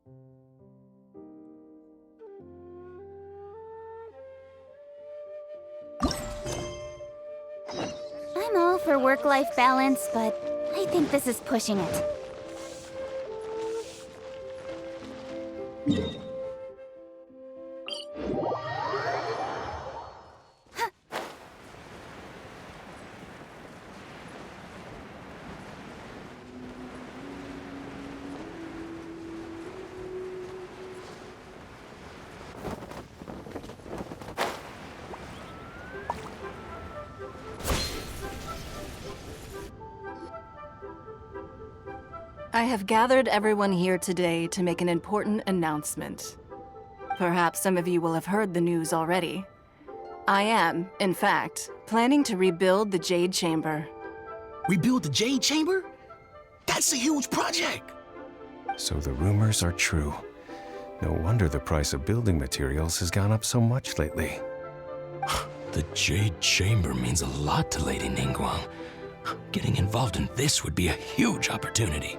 I'm all for work-life balance, but I think this is pushing it. I have gathered everyone here today to make an important announcement. Perhaps some of you will have heard the news already. I am, in fact, planning to rebuild the Jade Chamber. Rebuild the Jade Chamber? That's a huge project! So the rumors are true. No wonder the price of building materials has gone up so much lately. The Jade Chamber means a lot to Lady Ningguang. Getting involved in this would be a huge opportunity.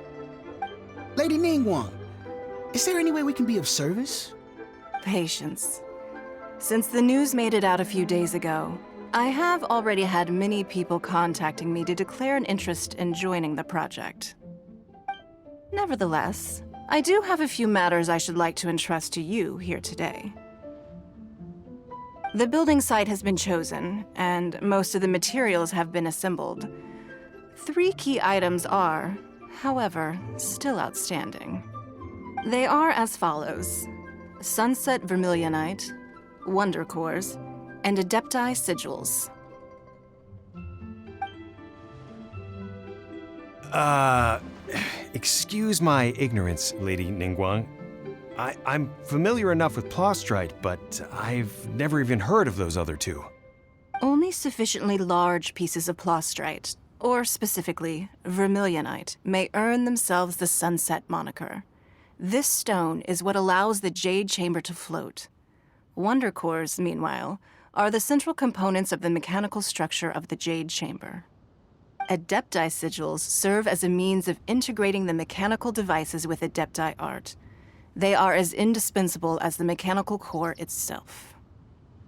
Lady Ningguang, is there any way we can be of service? Patience. Since the news made it out a few days ago, I have already had many people contacting me to declare an interest in joining the project. Nevertheless, I do have a few matters I should like to entrust to you here today. The building site has been chosen, and most of the materials have been assembled. 3 key items are, however, still outstanding. They are as follows: Sunset Vermilionite, Wonder Cores, and Adepti Sigils. Excuse my ignorance, Lady Ningguang. I'm familiar enough with Plostrite, but I've never even heard of those other 2. Only sufficiently large pieces of Plostrite, or specifically Vermilionite, may earn themselves the Sunset moniker. This stone is what allows the Jade Chamber to float. Wonder Cores, meanwhile, are the central components of the mechanical structure of the Jade Chamber. Adepti Sigils serve as a means of integrating the mechanical devices with Adepti art. They are as indispensable as the mechanical core itself.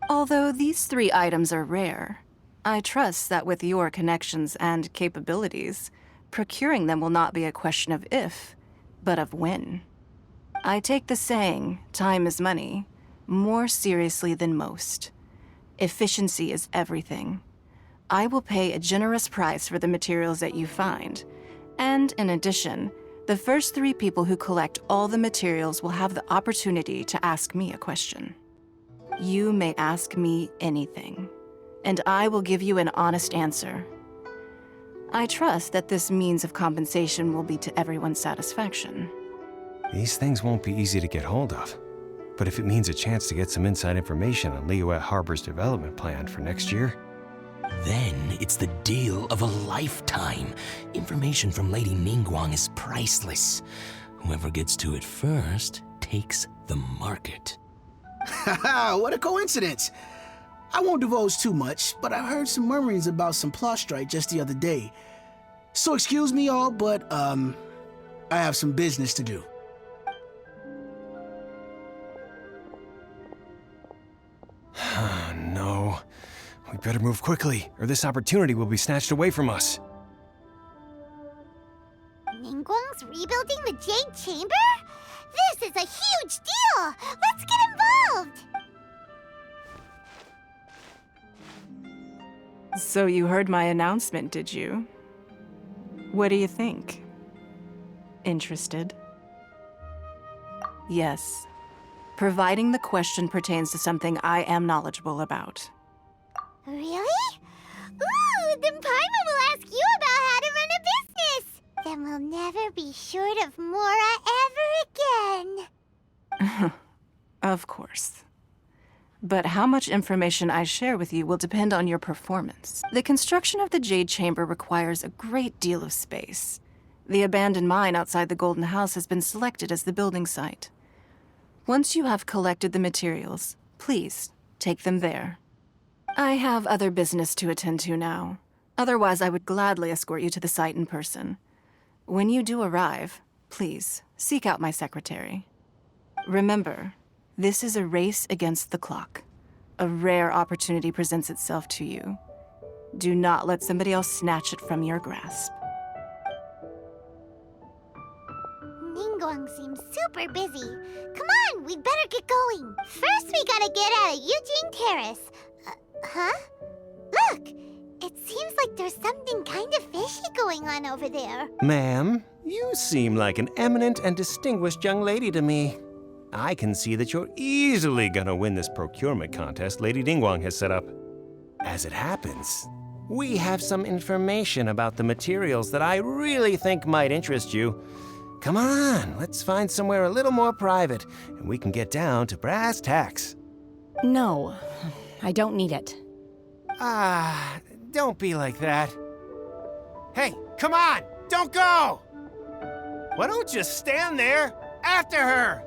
Although these 3 items are rare, I trust that with your connections and capabilities, procuring them will not be a question of if, but of when. I take the saying, time is money, more seriously than most. Efficiency is everything. I will pay a generous price for the materials that you find, and in addition, the first 3 people who collect all the materials will have the opportunity to ask me a question. You may ask me anything, and I will give you an honest answer. I trust that this means of compensation will be to everyone's satisfaction. These things won't be easy to get hold of. But if it means a chance to get some inside information on Liyue Harbor's development plan for next year, Then it's the deal of a lifetime. Information from Lady Ningguang is priceless. Whoever gets to it first takes the market. Haha, what a coincidence! I won't divulge too much, but I heard some murmurings about some Plostrite just the other day. So excuse me all, but, I have some business to do. no. We better move quickly, or this opportunity will be snatched away from us. Ningguang's rebuilding the Jade Chamber? This is a huge deal! Let's get involved! So you heard my announcement, did you? What do you think? Interested? Yes. Providing the question pertains to something I am knowledgeable about. Really? Ooh, then Paimon will ask you about how to run a business! Then we'll never be short of Mora ever again! Of course. But how much information I share with you will depend on your performance. The construction of the Jade Chamber requires a great deal of space. The abandoned mine outside the Golden House has been selected as the building site. Once you have collected the materials, please take them there. I have other business to attend to now. Otherwise, I would gladly escort you to the site in person. When you do arrive, please seek out my secretary. Remember, this is a race against the clock. A rare opportunity presents itself to you. Do not let somebody else snatch it from your grasp. Ningguang seems super busy. Come on, we'd better get going. First, we gotta get out of Eugene Terrace. Huh? Look! It seems like there's something kind of fishy going on over there. Ma'am, you seem like an eminent and distinguished young lady to me. I can see that you're easily gonna win this procurement contest Lady Ningguang has set up. As it happens, we have some information about the materials that I really think might interest you. Come on, let's find somewhere a little more private, and we can get down to brass tacks. No, I don't need it. Don't be like that. Hey, come on, don't go! Why don't you stand there after her?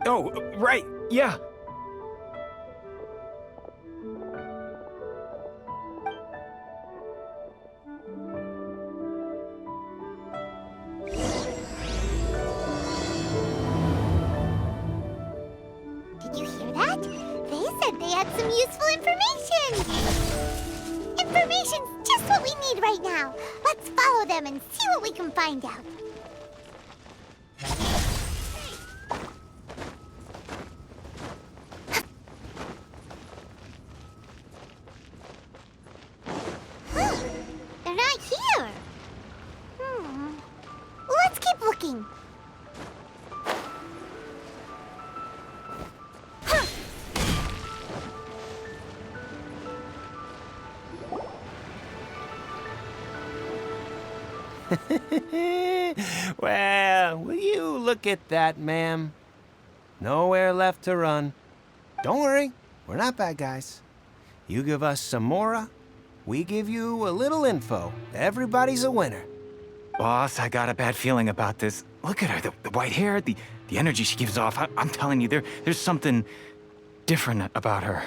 Oh, right, yeah. Did you hear that? They said they had some useful information. Information's just what we need right now. Let's follow them and see what we can find out. Huh, they're not here. Let's keep looking. Well, will you look at that, ma'am? Nowhere left to run. Don't worry, we're not bad guys. You give us some mora, we give you a little info. Everybody's a winner. Boss, I got a bad feeling about this. Look at her, the white hair, the energy she gives off. I'm telling you, there's something different about her.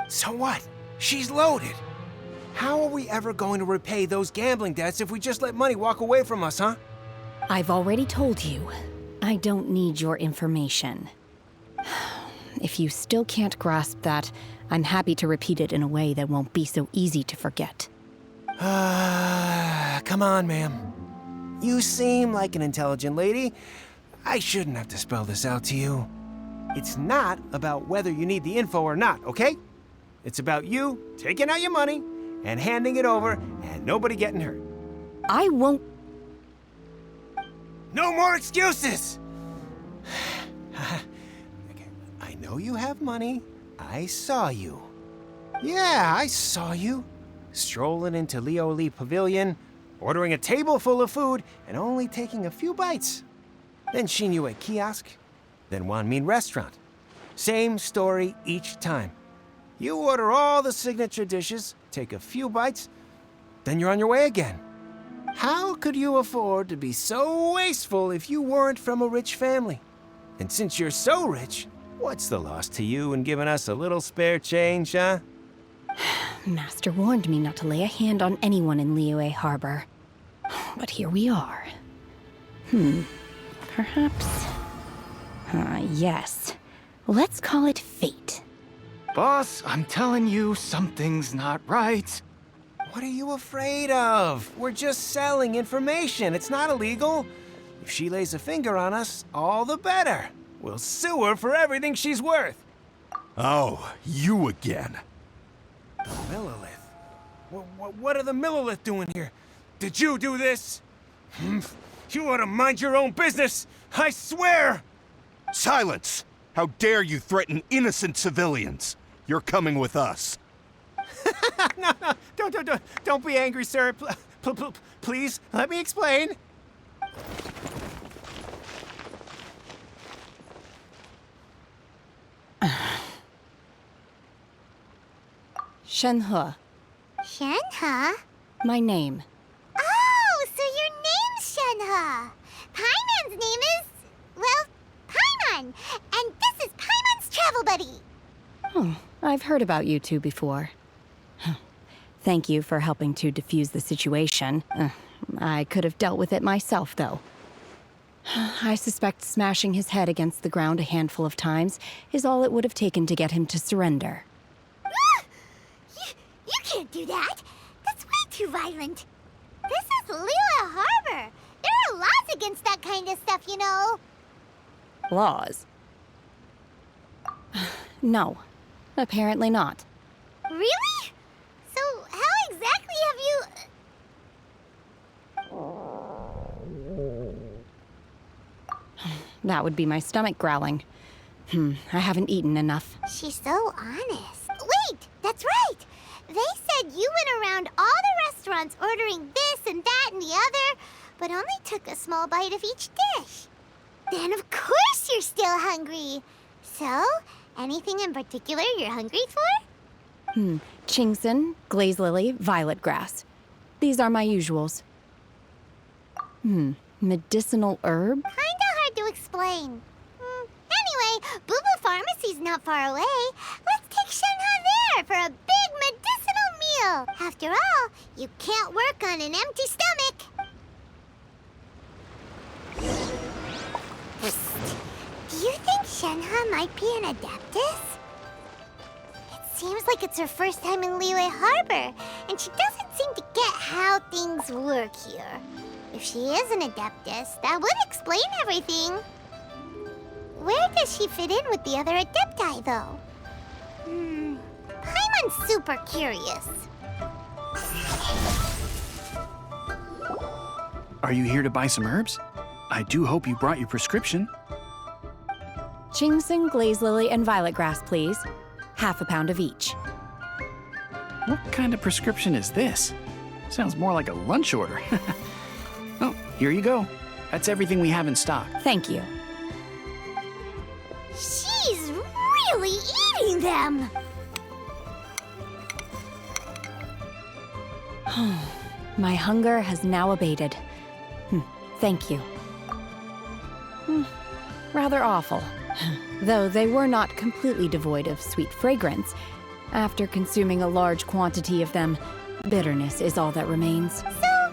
So what? She's loaded. How are we ever going to repay those gambling debts if we just let money walk away from us, huh? I've already told you, I don't need your information. If you still can't grasp that, I'm happy to repeat it in a way that won't be so easy to forget. Come on, ma'am. You seem like an intelligent lady. I shouldn't have to spell this out to you. It's not about whether you need the info or not, okay? It's about you taking out your money and handing it over and nobody getting hurt. I won't. No more excuses! Okay, I know you have money. I saw you. Yeah, I saw you. Strolling into Liyue Pavilion, ordering a table full of food, and only taking a few bites. Then Xinyu kiosk, then Wanmin restaurant. Same story each time. You order all the signature dishes, take a few bites, then you're on your way again. How could you afford to be so wasteful if you weren't from a rich family? And since you're so rich, what's the loss to you in giving us a little spare change, huh? Master warned me not to lay a hand on anyone in Liyue Harbor. But here we are. Perhaps... yes. Let's call it fate. Boss, I'm telling you, something's not right. What are you afraid of? We're just selling information. It's not illegal. If she lays a finger on us, all the better. We'll sue her for everything she's worth. Oh, you again. The Millilith? What are the Millilith doing here? Did you do this? You ought to mind your own business, I swear! Silence! How dare you threaten innocent civilians? You're coming with us. No, don't be angry, sir. Please, let me explain. Shenhe, Shenhe? my name. Oh, so your name's Shenhe. Paimon's name is, well, Paimon. And this is Paimon's travel buddy. Oh, I've heard about you two before. Thank you for helping to defuse the situation. I could have dealt with it myself, though. I suspect smashing his head against the ground a handful of times is all it would have taken to get him to surrender. Ah! You can't do that. That's way too violent. This is Liyue Harbor. There are laws against that kind of stuff, you know. Laws? No, apparently not. Really? So how exactly have you... That would be my stomach growling. I haven't eaten enough. She's so honest. Wait, that's right. They said you went around all the restaurants ordering this and that and the other, but only took a small bite of each dish. Then of course you're still hungry. So, anything in particular you're hungry for? Chingson, glaze lily, violet grass. These are my usuals. Medicinal herb? Kinda hard to explain. Anyway, Booba Pharmacy's not far away. Let's take Shenhe there for a big medicinal meal. After all, you can't work on an empty stomach. Psst. Do you think Shenhe might be an Adeptus? It seems like it's her first time in Liyue Harbor, and she doesn't seem to get how things work here. If she is an Adeptus, that would explain everything. Where does she fit in with the other Adepti, though? Paimon's super curious. Are you here to buy some herbs? I do hope you brought your prescription. Chingson, glaze lily, and violet grass, please. Half a pound of each. What kind of prescription is this? Sounds more like a lunch order. Oh, here you go. That's everything we have in stock. Thank you. She's really eating them! My hunger has now abated. Thank you. Rather awful. Though they were not completely devoid of sweet fragrance. After consuming a large quantity of them, bitterness is all that remains. So,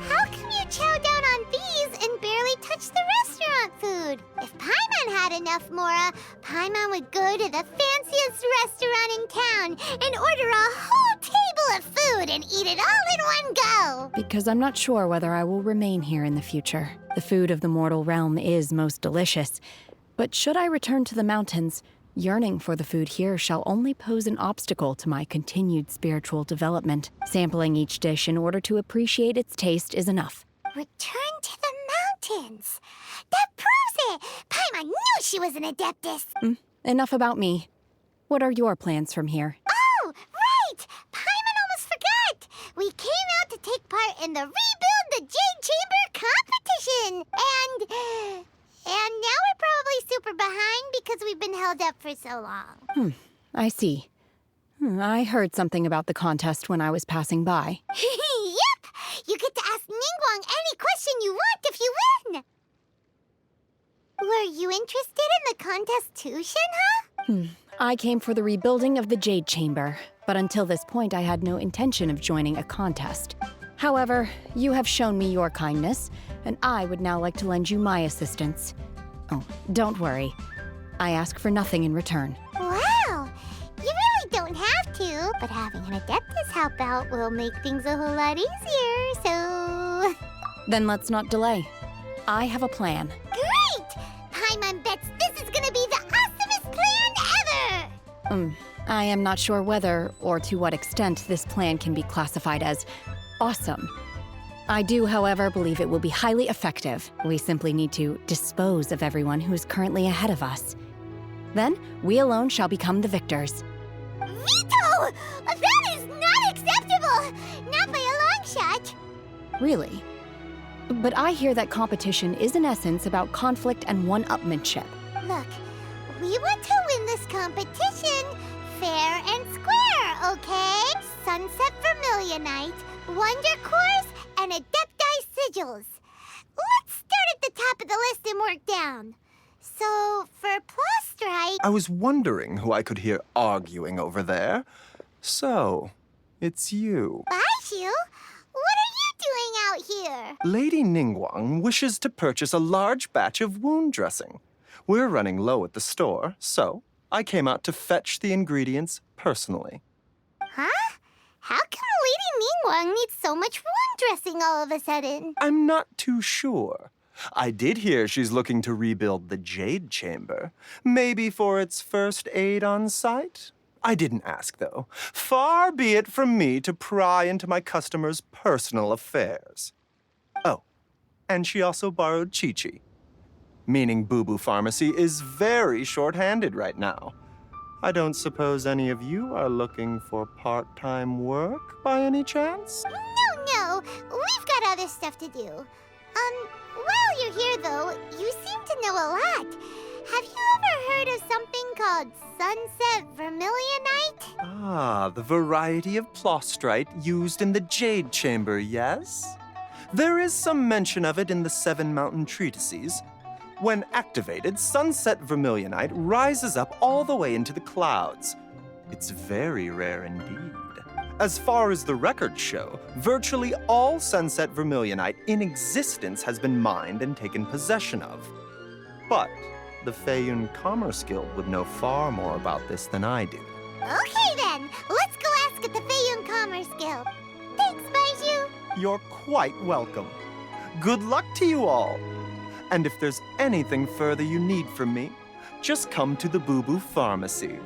how come you chow down on these and barely touch the restaurant food? If Paimon had enough Mora, Paimon would go to the fanciest restaurant in town and order a whole table of food and eat it all in one go! Because I'm not sure whether I will remain here in the future. The food of the mortal realm is most delicious. But should I return to the mountains, yearning for the food here shall only pose an obstacle to my continued spiritual development. Sampling each dish in order to appreciate its taste is enough. Return to the mountains! That proves it! Paimon knew she was an Adeptus! Enough about me. What are your plans from here? Oh, right! Paimon almost forgot! We came out to take part in the Rebuild the Jade Chamber competition! And now we're probably super behind because we've been held up for so long. I see. I heard something about the contest when I was passing by. Yep! You get to ask Ningguang any question you want if you win! Were you interested in the contest too, Shenhe? I came for the rebuilding of the Jade Chamber, but until this point I had no intention of joining a contest. However, you have shown me your kindness, and I would now like to lend you my assistance. Oh, don't worry. I ask for nothing in return. Wow! You really don't have to, but having an Adeptus help out will make things a whole lot easier, so... Then let's not delay. I have a plan. Great! Paimon bets this is gonna be the awesomest plan ever! I am not sure whether or to what extent this plan can be classified as awesome. I do, however, believe it will be highly effective. We simply need to dispose of everyone who is currently ahead of us. Then, we alone shall become the victors. Veto! That is not acceptable! Not by a long shot! Really? But I hear that competition is in essence about conflict and one-upmanship. Look, we want to win this competition fair and square, okay? Sunset Vermilionite, Wonder Cores, and Adepti Sigils. Let's start at the top of the list and work down. So, for Plustrite... I was wondering who I could hear arguing over there. So, it's you. Baishu? What are you doing out here? Lady Ningguang wishes to purchase a large batch of wound dressing. We're running low at the store, so I came out to fetch the ingredients personally. Huh? How come Lady Ningguang needs so much wound dressing all of a sudden? I'm not too sure. I did hear she's looking to rebuild the Jade Chamber. Maybe for its first aid on site? I didn't ask, though. Far be it from me to pry into my customers' personal affairs. Oh, and she also borrowed Chi-Chi. Meaning Boo Boo Pharmacy is very short-handed right now. I don't suppose any of you are looking for part-time work by any chance? No. We've got other stuff to do. While you're here, though, you seem to know a lot. Have you ever heard of something called Sunset Vermilionite? Ah, the variety of plostrite used in the Jade Chamber, yes? There is some mention of it in the Seven Mountain Treatises. When activated, Sunset Vermilionite rises up all the way into the clouds. It's very rare indeed. As far as the records show, virtually all Sunset Vermilionite in existence has been mined and taken possession of. But the Feiyun Commerce Guild would know far more about this than I do. Okay then, let's go ask at the Feiyun Commerce Guild. Thanks, Baiju. You're quite welcome. Good luck to you all. And if there's anything further you need from me, just come to the Boo Boo Pharmacy.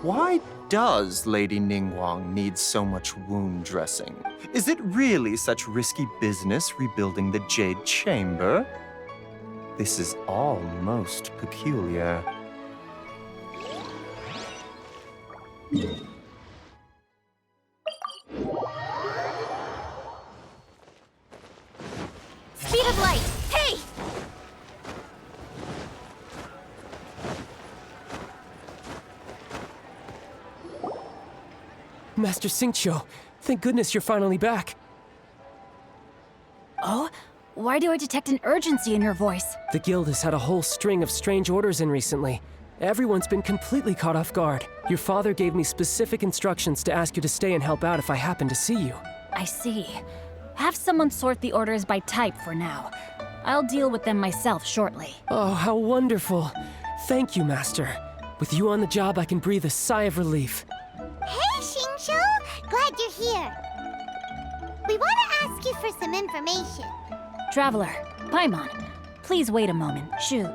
Why does Lady Ningguang need so much wound dressing? Is it really such risky business rebuilding the Jade Chamber? This is all most peculiar. Speed of light! Hey! Master Xingqiu, thank goodness you're finally back. Oh? Why do I detect an urgency in your voice? The guild has had a whole string of strange orders in recently. Everyone's been completely caught off guard. Your father gave me specific instructions to ask you to stay and help out if I happen to see you. I see. Have someone sort the orders by type for now. I'll deal with them myself shortly. Oh, how wonderful. Thank you, Master. With you on the job, I can breathe a sigh of relief. Hey, Xingqiu! Glad you're here. We want to ask you for some information. Traveler, Paimon, please wait a moment. Shu,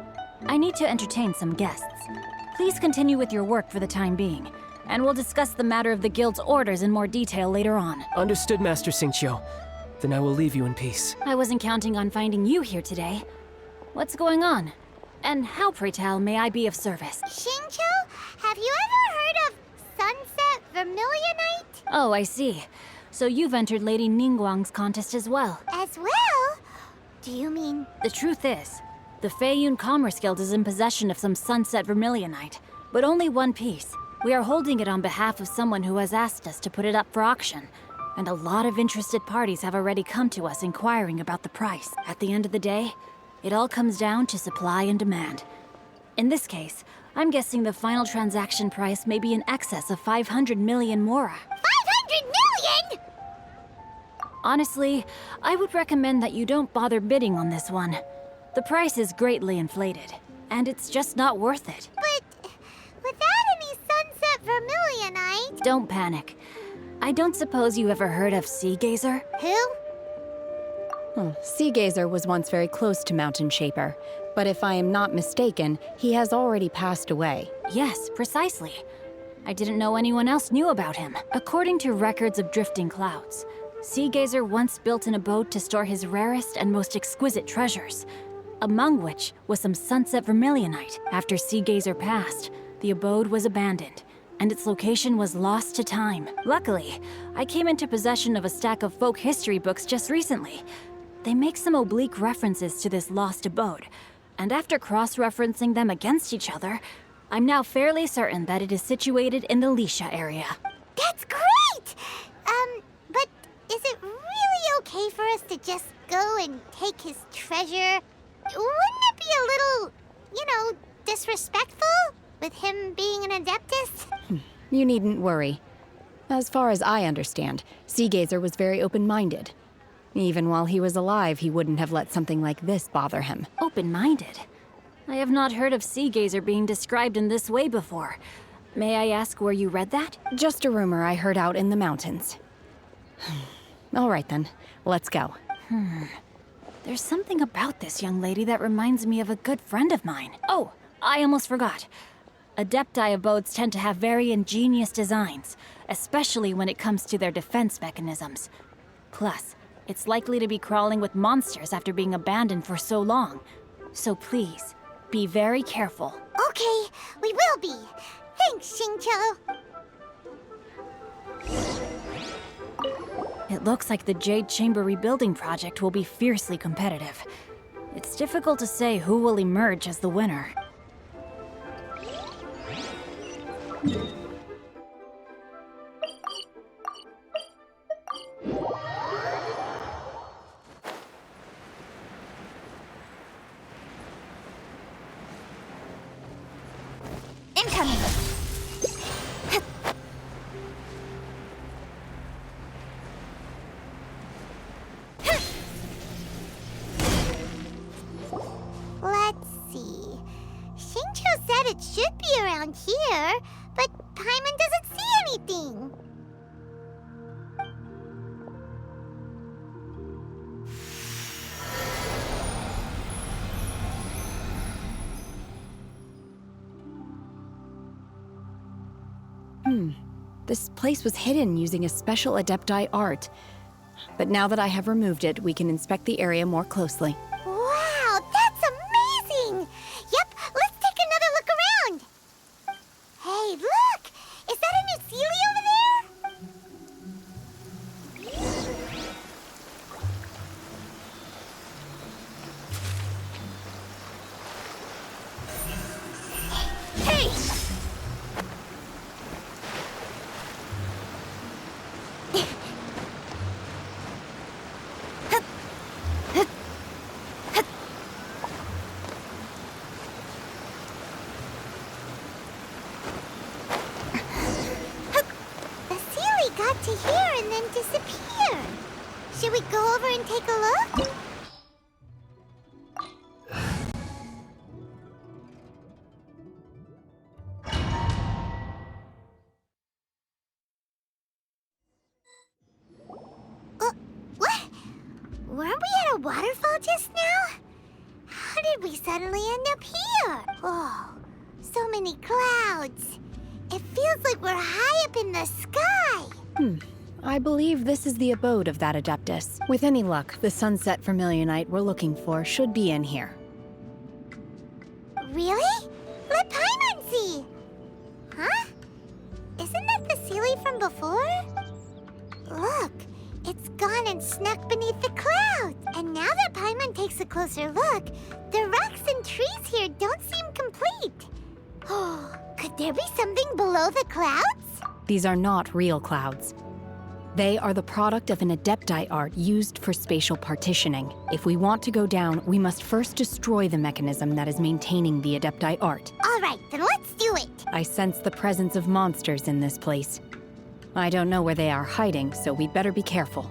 I need to entertain some guests. Please continue with your work for the time being, and we'll discuss the matter of the guild's orders in more detail later on. Understood, Master Xingqiu. Then I will leave you in peace. I wasn't counting on finding you here today. What's going on? And how, pray tell, may I be of service? Xingqiu, have you ever heard of Sunset Vermilionite? Oh, I see. So you've entered Lady Ningguang's contest as well. As well? Do you mean... The truth is, the Feiyun Commerce Guild is in possession of some Sunset Vermilionite, but only one piece. We are holding it on behalf of someone who has asked us to put it up for auction. And a lot of interested parties have already come to us inquiring about the price. At the end of the day, it all comes down to supply and demand. In this case, I'm guessing the final transaction price may be in excess of 500 million mora. 500 million?! Honestly, I would recommend that you don't bother bidding on this one. The price is greatly inflated, and it's just not worth it. But without any Sunset Vermilionite... Don't panic. I don't suppose you ever heard of Sea Gazer? Who? Sea Gazer was once very close to Mountain Shaper, but if I am not mistaken, he has already passed away. Yes, precisely. I didn't know anyone else knew about him. According to records of drifting clouds, Sea Gazer once built an abode to store his rarest and most exquisite treasures, among which was some Sunset Vermilionite. After Sea Gazer passed, the abode was abandoned, and its location was lost to time. Luckily, I came into possession of a stack of folk history books just recently. They make some oblique references to this lost abode, and after cross-referencing them against each other, I'm now fairly certain that it is situated in the Liyue area. That's great! But is it really okay for us to just go and take his treasure? Wouldn't it be a little, disrespectful? with him being an Adeptus? You needn't worry. As far as I understand, Seagazer was very open-minded. Even while he was alive, he wouldn't have let something like this bother him. Open-minded? I have not heard of Seagazer being described in this way before. May I ask where you read that? Just a rumor I heard out in the mountains. All right then, let's go. There's something about this young lady that reminds me of a good friend of mine. Oh, I almost forgot. Adepti abodes tend to have very ingenious designs, especially when it comes to their defense mechanisms. Plus, it's likely to be crawling with monsters after being abandoned for so long. So please, be very careful. Okay, we will be. Thanks, Xingqiu. It looks like the Jade Chamber rebuilding project will be fiercely competitive. It's difficult to say who will emerge as the winner. Incoming! Let's see. Xingqiu said it should be around here, but Paimon doesn't see anything. This place was hidden using a special Adepti art. But now that I have removed it, we can inspect the area more closely. Wow, that's amazing! Yep, let's take another look around. Hey, look! Is that a new Sealy over there? Hey! To here and then disappear. Should we go over and take a look? What? Weren't we at a waterfall just now? How did we suddenly end up here? Oh, so many clouds. It feels like we're high up in the sky. I believe this is the abode of that Adeptus. With any luck, the sunset vermilionite we're looking for should be in here. Really? Let Paimon see! Huh? Isn't that the Sealy from before? Look, it's gone and snuck beneath the clouds. And now that Paimon takes a closer look, the rocks and trees here don't seem complete. Oh, could there be something below the clouds? These are not real clouds. They are the product of an Adepti art used for spatial partitioning. If we want to go down, we must first destroy the mechanism that is maintaining the Adepti art. All right, then let's do it. I sense the presence of monsters in this place. I don't know where they are hiding, so we'd better be careful.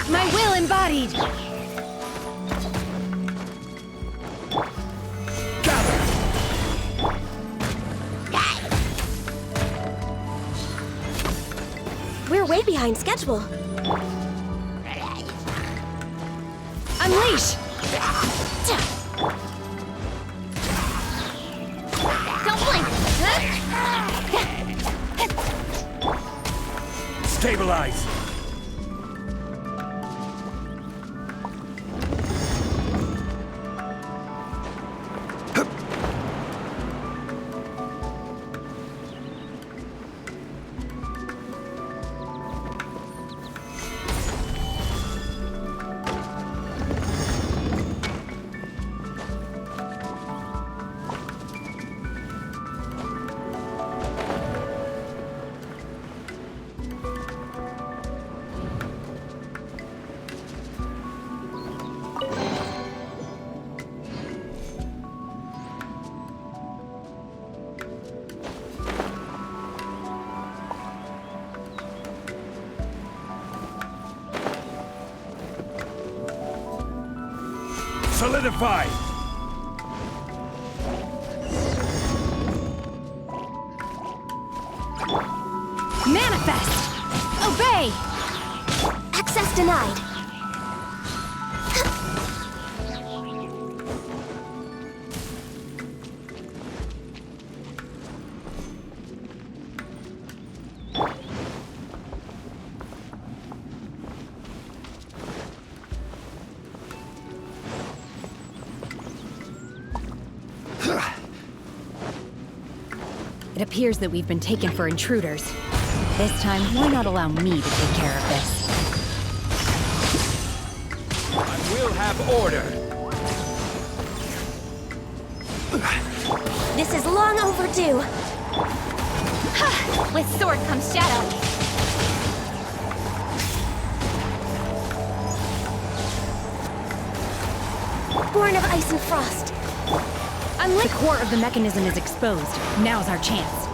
My will embodied! We're way behind schedule. Unleash! Don't blink! Stabilize! Solidify! Manifest! Obey! Access denied. It appears that we've been taken for intruders. This time, why not allow me to take care of this? I will have order. This is long overdue. With sword comes shadow. Born of ice and frost. The core of the mechanism is exposed. Now's our chance.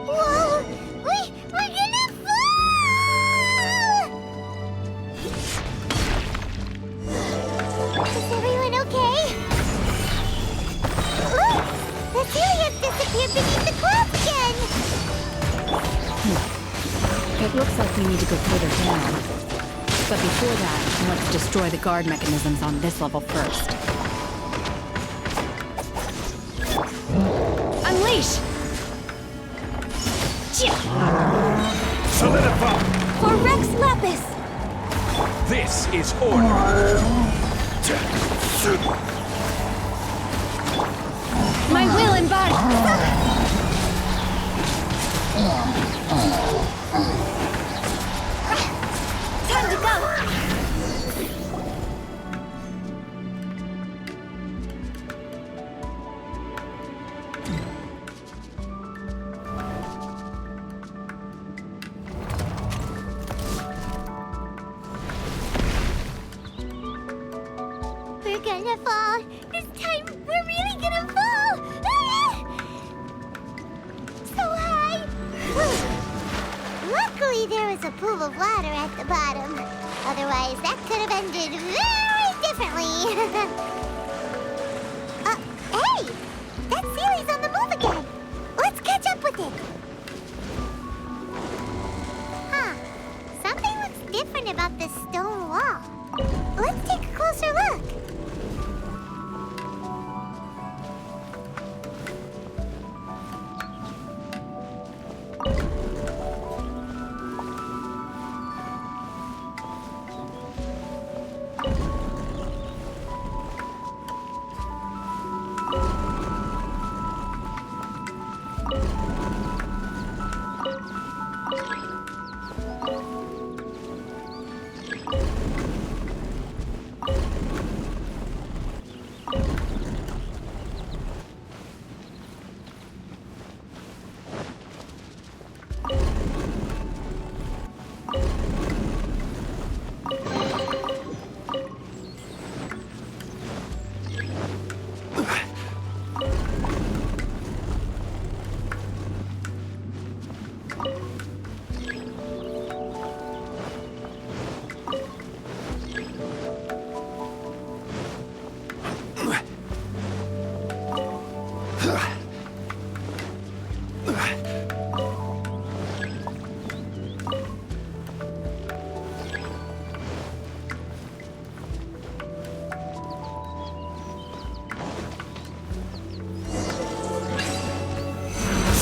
Whoa! We're gonna fall! Is everyone okay? Look! The ceiling disappeared beneath the clouds again! It looks like we need to go further down. But before that, let's destroy the guard mechanisms on this level first. Unleash! Solidify! For Rex Lapis! This is order. My will embodied! Time to go! We're gonna fall. This time, we're really gonna fall. Ah! So high. Luckily, there was a pool of water at the bottom. Otherwise, that could have ended very differently. Hey! That Sealy's on the move again. Let's catch up with it. Huh. Something looks different about this stone wall. Let's take a closer look.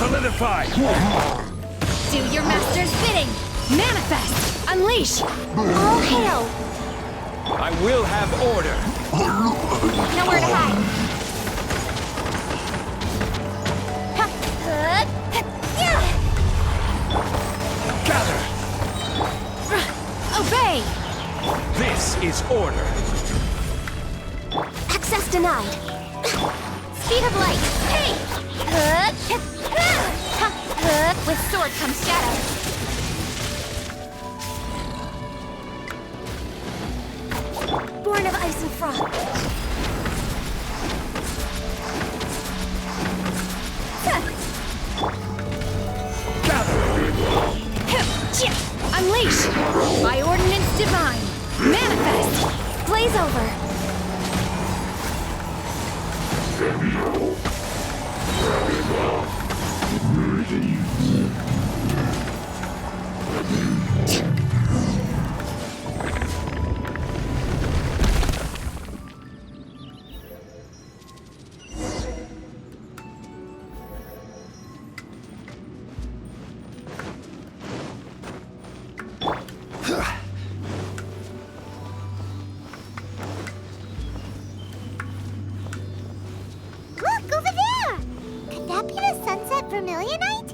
Solidify! Do your master's bidding! Manifest! Unleash! All hail! I will have order. Nowhere to hide! Gather! Obey! This is order. Access denied. Speed of light! Hey! With sword comes shadow. Born of ice and frost. Look, over there! Could that be the Sunset Vermilionite?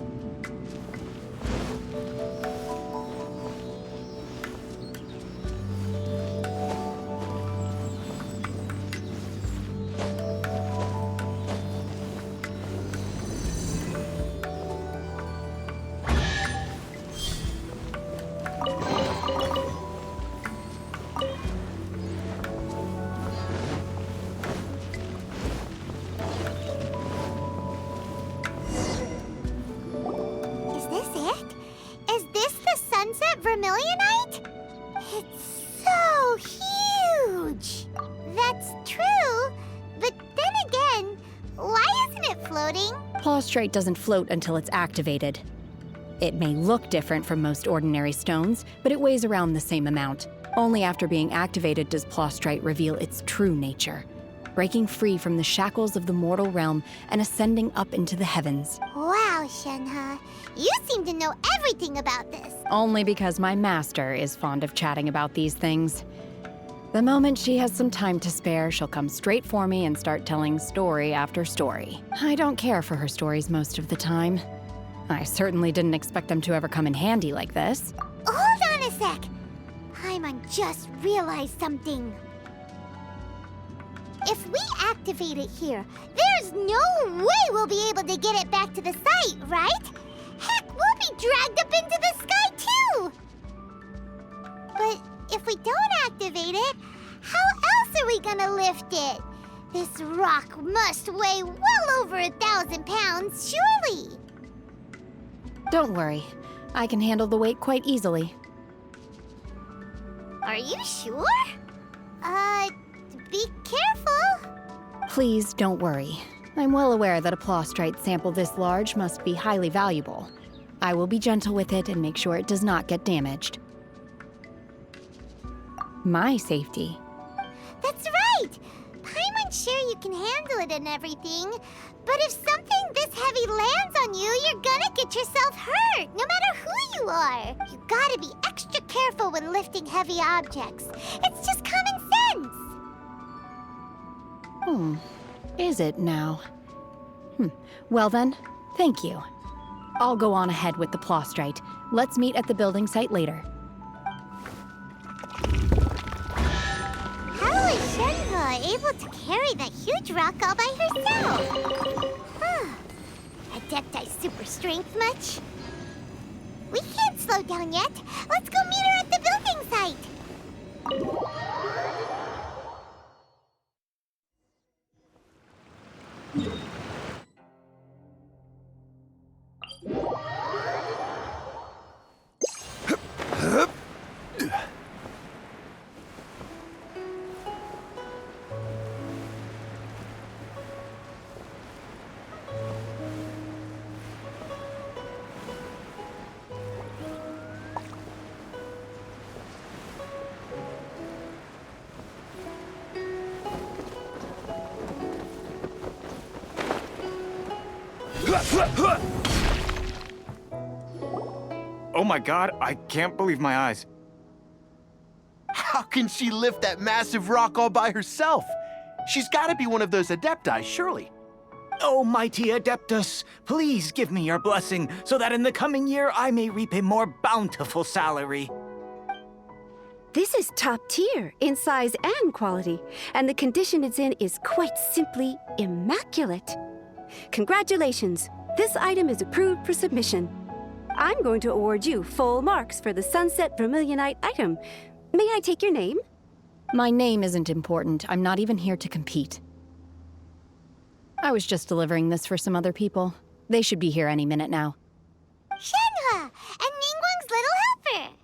Is this it? Is this the Sunset Vermilionite? It's so huge! That's true, but then again, why isn't it floating? Plaustrite doesn't float until it's activated. It may look different from most ordinary stones, but it weighs around the same amount. Only after being activated does Plaustrite reveal its true nature, breaking free from the shackles of the mortal realm and ascending up into the heavens. Wow, Shenhe, you seem to know everything about this. Only because my master is fond of chatting about these things. The moment she has some time to spare, she'll come straight for me and start telling story after story. I don't care for her stories most of the time. I certainly didn't expect them to ever come in handy like this. Hold on a sec. Paimon just realized something. If we activate it here, there's no way we'll be able to get it back to the site, right? Heck, we'll be dragged up into the sky too! But if we don't activate it, how else are we gonna lift it? This rock must weigh well over 1,000 pounds, surely! Don't worry. I can handle the weight quite easily. Are you sure? Be careful. Please don't worry. I'm well aware that a Plaustrite sample this large must be highly valuable. I will be gentle with it and make sure it does not get damaged. My safety. That's right! Paimon's sure you can handle it and everything, but if something this heavy lands on you, you're gonna get yourself hurt, no matter who you are. You gotta be extra careful when lifting heavy objects. It's just common sense. Is it now? Well then, thank you. I'll go on ahead with the Plaustrite. Let's meet at the building site later. How is Shenhe able to carry that huge rock all by herself? Adepti super strength much? We can't slow down yet. Let's go meet her at the building site. Oh my god, I can't believe my eyes. How can she lift that massive rock all by herself? She's gotta be one of those Adepti, surely. Oh, mighty Adeptus, please give me your blessing so that in the coming year I may reap a more bountiful salary. This is top tier in size and quality, and the condition it's in is quite simply immaculate. Congratulations, this item is approved for submission. I'm going to award you full marks for the Sunset Vermilionite item. May I take your name? My name isn't important. I'm not even here to compete. I was just delivering this for some other people. They should be here any minute now. Shenhe and Ningguang's little helper.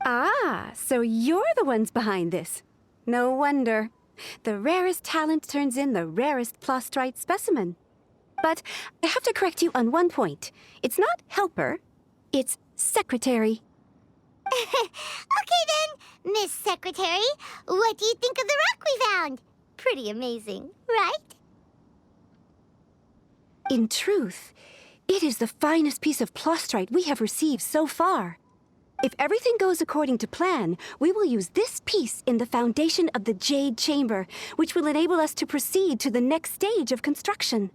Ah, so you're the ones behind this. No wonder. The rarest talent turns in the rarest Plostrite specimen. But I have to correct you on one point. It's not helper, it's secretary. Okay then, Miss Secretary, what do you think of the rock we found? Pretty amazing, right? In truth, it is the finest piece of Plostrite we have received so far. If everything goes according to plan, we will use this piece in the foundation of the Jade Chamber, which will enable us to proceed to the next stage of construction.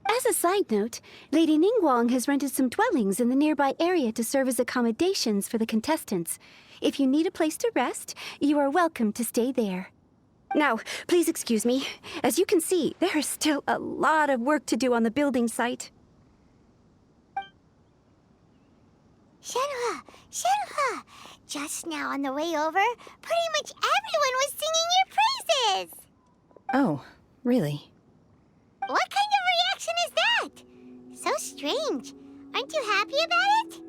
As a side note, Lady Ningguang has rented some dwellings in the nearby area to serve as accommodations for the contestants. If you need a place to rest, you are welcome to stay there. Now, please excuse me. As you can see, there is still a lot of work to do on the building site. Shenhua! Shenhua! Just now on the way over, pretty much everyone was singing your praises! Oh, really? What kind of reaction is that? So strange. Aren't you happy about it?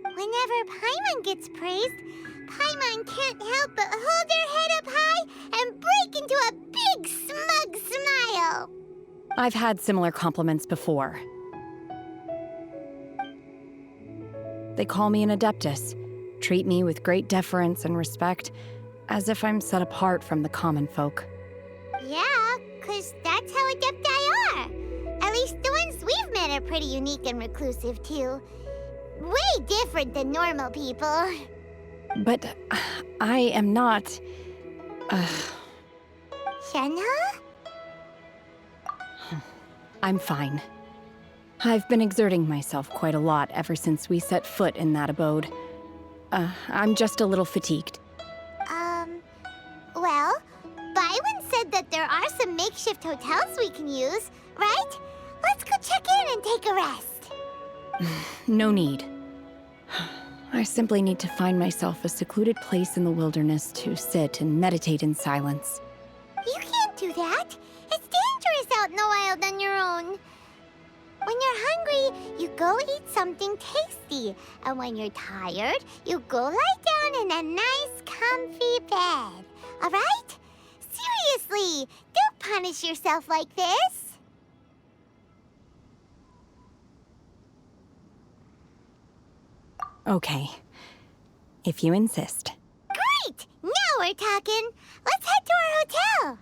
Whenever Paimon gets praised, Paimon can't help but hold her head up high and break into a big smug smile. I've had similar compliments before. They call me an adeptus, treat me with great deference and respect, as if I'm set apart from the common folk. Yeah, 'cause that's how adepti are. At least the ones we've met are pretty unique and reclusive, too. Way different than normal people. But I am not... Shenhua? I'm fine. I've been exerting myself quite a lot ever since we set foot in that abode. I'm just a little fatigued. Well, Byron said that there are some makeshift hotels we can use, right? Let's go check in and take a rest. No need. I simply need to find myself a secluded place in the wilderness to sit and meditate in silence. You can't do that. It's dangerous out in the wild on your own. When you're hungry, you go eat something tasty. And when you're tired, you go lie down in a nice, comfy bed. All right? Seriously, don't punish yourself like this. Okay. If you insist. Great! Now we're talking. Let's head to our hotel.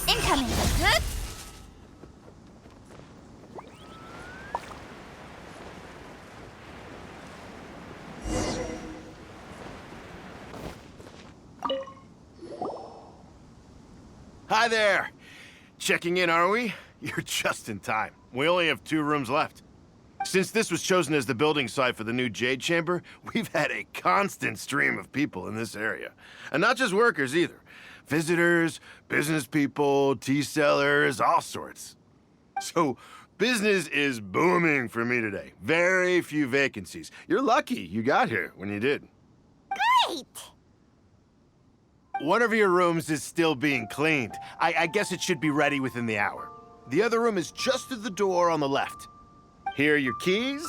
Incoming. Good. Hi there! Checking in, are we? You're just in time. We only have 2 rooms left. Since this was chosen as the building site for the new Jade Chamber, we've had a constant stream of people in this area. And not just workers either. Visitors, business people, tea sellers, all sorts. So, business is booming for me today. Very few vacancies. You're lucky you got here when you did. Great! One of your rooms is still being cleaned. I guess it should be ready within the hour. The other room is just through the door on the left. Here are your keys.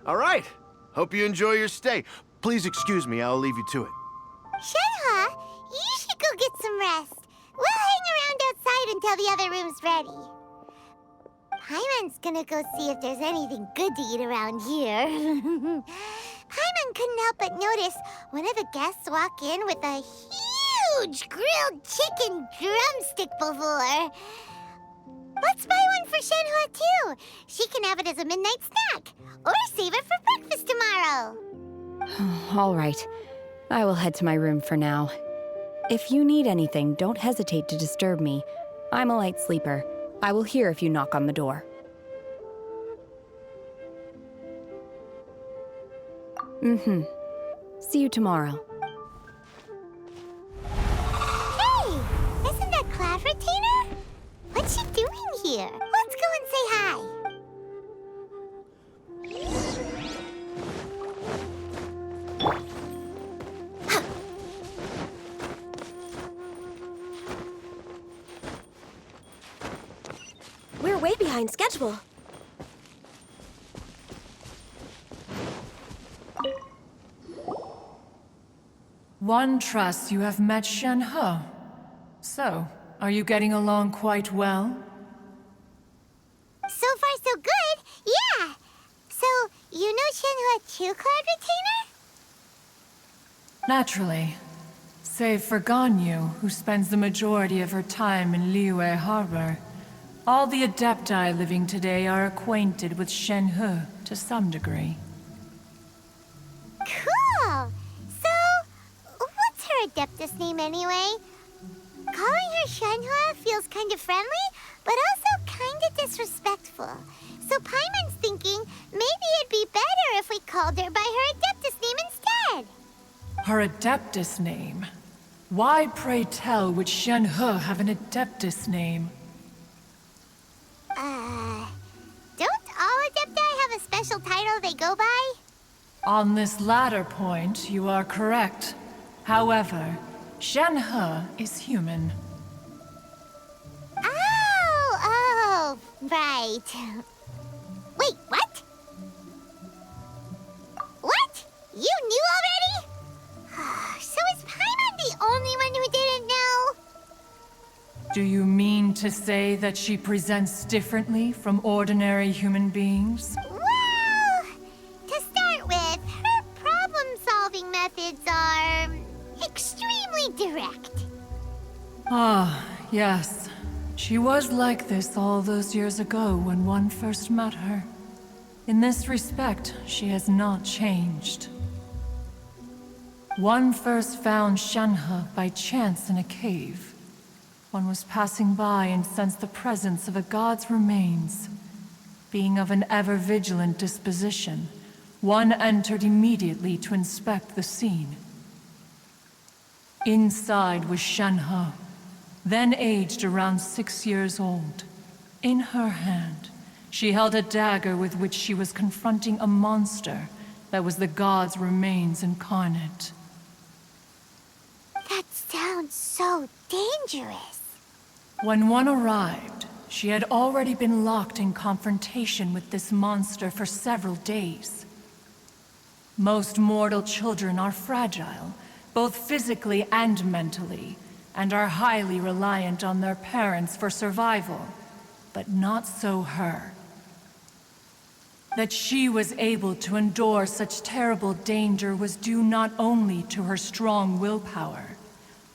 All right. Hope you enjoy your stay. Please excuse me, I'll leave you to it. Shenhua, you should go get some rest. We'll hang around outside until the other room's ready. Paimon's gonna go see if there's anything good to eat around here. Paimon couldn't help but notice one of the guests walk in with a huge grilled chicken drumstick before. Let's buy one for Shenhua, too. She can have it as a midnight snack. Or save it for breakfast tomorrow. All right. I will head to my room for now. If you need anything, don't hesitate to disturb me. I'm a light sleeper. I will hear if you knock on the door. See you tomorrow. Hey! Isn't that Cloud Retainer? What's she doing here? Let's go and say hi. behind schedule. One trusts you have met Shen He. So, are you getting along quite well? So far, so good. Yeah. So, you know Shenhua too, Cloud Retainer? Naturally. Save for Ganyu, who spends the majority of her time in Liyue Harbor. All the Adepti living today are acquainted with Shen He to some degree. Cool. So, what's her Adeptus name anyway? Calling her Shenhua feels kind of friendly, but also kind of disrespectful. So Paimon's thinking maybe it'd be better if we called her by her Adeptus name instead. Her Adeptus name? Why, pray tell, would Shen He have an Adeptus name? Don't all Adepti have a special title they go by? On this latter point, you are correct. However, Shen He is human. Oh, right. Wait, what? What? You knew already? So is Paimon the only one who didn't know? Do you mean to say that she presents differently from ordinary human beings? Well, to start with, her problem-solving methods are extremely direct. Ah, yes. She was like this all those years ago when one first met her. In this respect, she has not changed. One first found Shen He by chance in a cave. One was passing by and sensed the presence of a god's remains. Being of an ever-vigilant disposition, one entered immediately to inspect the scene. Inside was Shen He, then aged around 6 years old. In her hand, she held a dagger with which she was confronting a monster that was the god's remains incarnate. That sounds so dangerous. When one arrived, she had already been locked in confrontation with this monster for several days. Most mortal children are fragile, both physically and mentally, and are highly reliant on their parents for survival. But not so her. That she was able to endure such terrible danger was due not only to her strong willpower,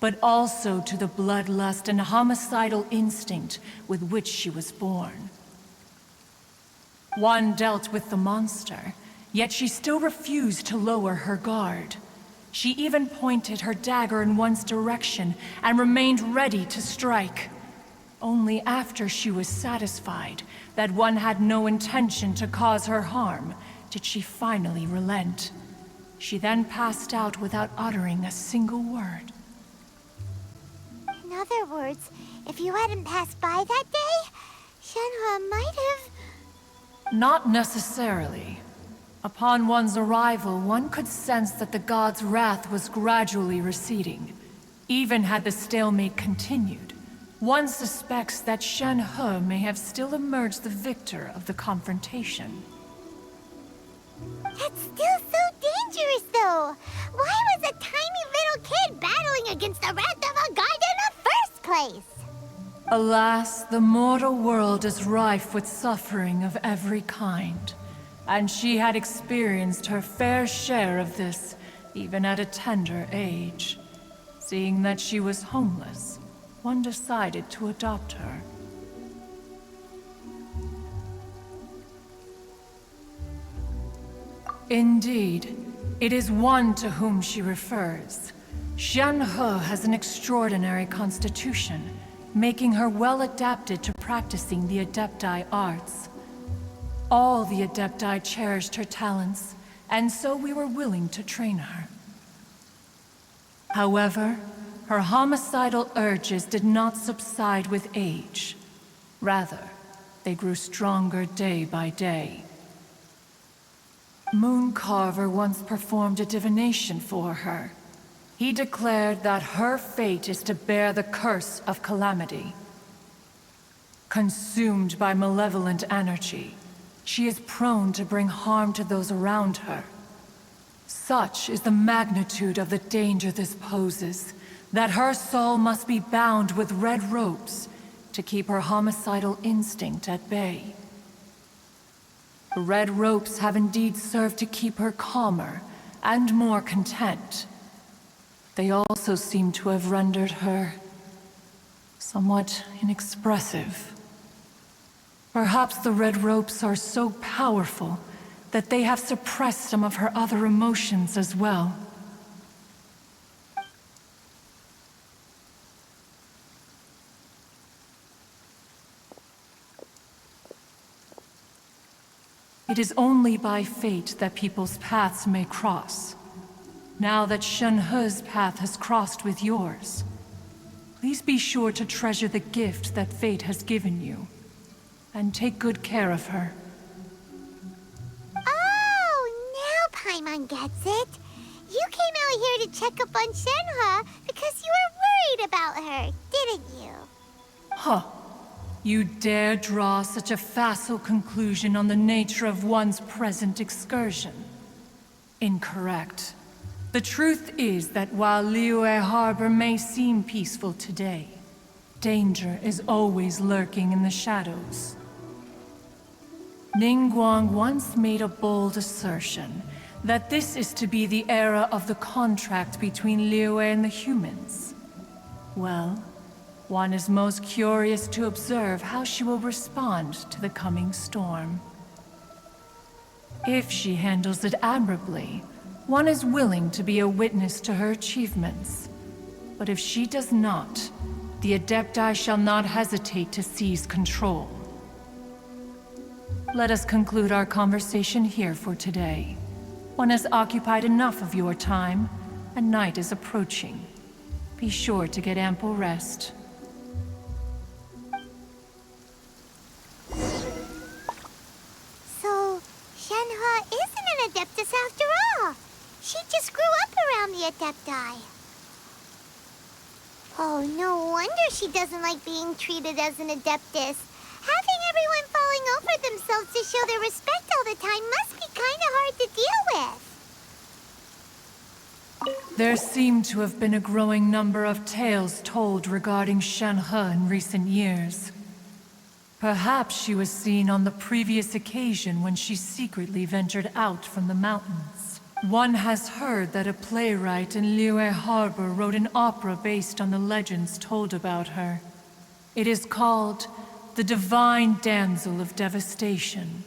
but also to the bloodlust and homicidal instinct with which she was born. One dealt with the monster, yet she still refused to lower her guard. She even pointed her dagger in one's direction and remained ready to strike. Only after she was satisfied that one had no intention to cause her harm did she finally relent. She then passed out without uttering a single word. In other words, if you hadn't passed by that day, Shenhua might have... Not necessarily. Upon one's arrival, one could sense that the god's wrath was gradually receding. Even had the stalemate continued, one suspects that Shen He may have still emerged the victor of the confrontation. That's still so dangerous, though. Why was a tiny little kid battling against the wrath of a god in the first place? Alas, the mortal world is rife with suffering of every kind. And she had experienced her fair share of this, even at a tender age. Seeing that she was homeless, one decided to adopt her. Indeed, it is one to whom she refers. Shen He has an extraordinary constitution, making her well adapted to practicing the Adepti arts. All the Adepti cherished her talents, and so we were willing to train her. However, her homicidal urges did not subside with age. Rather, they grew stronger day by day. Mooncarver once performed a divination for her. He declared that her fate is to bear the curse of calamity. Consumed by malevolent energy, she is prone to bring harm to those around her. Such is the magnitude of the danger this poses, that her soul must be bound with red ropes to keep her homicidal instinct at bay. The red ropes have indeed served to keep her calmer and more content. They also seem to have rendered her somewhat inexpressive. Perhaps the red ropes are so powerful that they have suppressed some of her other emotions as well. It is only by fate that people's paths may cross. Now that Shenhe's path has crossed with yours, please be sure to treasure the gift that fate has given you, and take good care of her. Oh, now Paimon gets it. You came out here to check up on Shenhe because you were worried about her, didn't you? Huh. You dare draw such a facile conclusion on the nature of one's present excursion? Incorrect. The truth is that while Liyue Harbor may seem peaceful today, danger is always lurking in the shadows. Ningguang once made a bold assertion that this is to be the era of the contract between Liyue and the humans. Well, one is most curious to observe how she will respond to the coming storm. If she handles it admirably, one is willing to be a witness to her achievements. But if she does not, the Adepti shall not hesitate to seize control. Let us conclude our conversation here for today. One has occupied enough of your time, and night is approaching. Be sure to get ample rest. So, Shenhe isn't an Adeptus after all. She just grew up around the Adepti. Oh, no wonder she doesn't like being treated as an Adeptus. Having everyone falling over themselves to show their respect all the time must be kind of hard to deal with. There seem to have been a growing number of tales told regarding Shenhe in recent years. Perhaps she was seen on the previous occasion when she secretly ventured out from the mountains. One has heard that a playwright in Liyue Harbor wrote an opera based on the legends told about her. It is called The Divine Damsel of Devastation.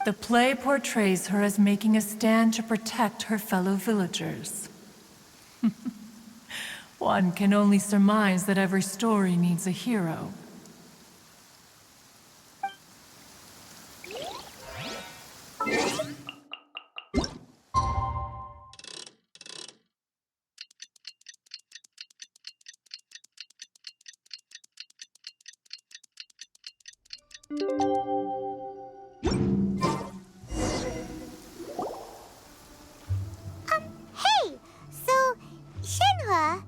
The play portrays her as making a stand to protect her fellow villagers. One can only surmise that every story needs a hero. Hey! So, Shenhe...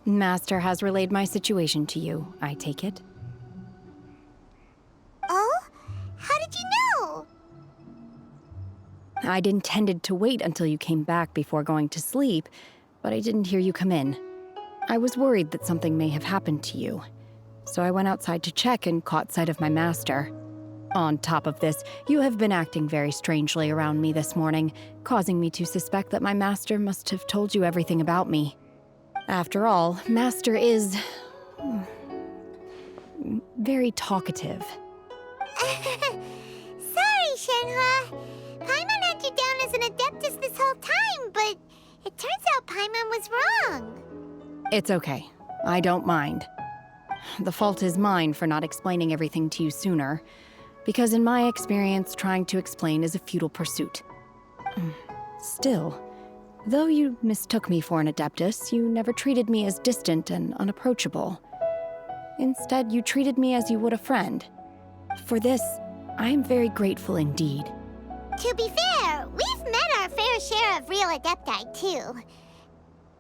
Master has relayed my situation to you, I take it. Oh? How did you know? I'd intended to wait until you came back before going to sleep, but I didn't hear you come in. I was worried that something may have happened to you, so I went outside to check and caught sight of my master. On top of this, you have been acting very strangely around me this morning, causing me to suspect that my master must have told you everything about me. After all, Master is... very talkative. Sorry, Shenhe. Paimon had you down as an Adeptus this whole time, but it turns out Paimon was wrong. It's okay. I don't mind. The fault is mine for not explaining everything to you sooner, because in my experience, trying to explain is a futile pursuit. Still, though you mistook me for an Adeptus, you never treated me as distant and unapproachable. Instead, you treated me as you would a friend. For this, I am very grateful indeed. To be fair, we've met our fair share of real Adepti, too.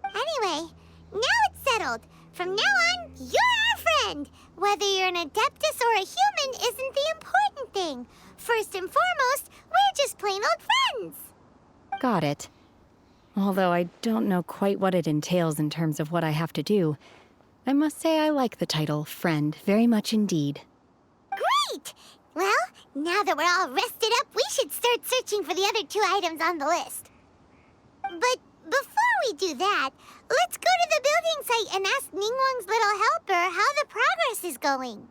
Anyway, now it's settled. From now on, you're our friend. Whether you're an Adeptus or a human isn't the important thing. First and foremost, we're just plain old friends. Got it. Although I don't know quite what it entails in terms of what I have to do, I must say I like the title Friend very much indeed. Great! Well, now that we're all rested up, we should start searching for the other 2 items on the list. But before we do that, let's go to the building site and ask Ningguang's little helper how the progress is going.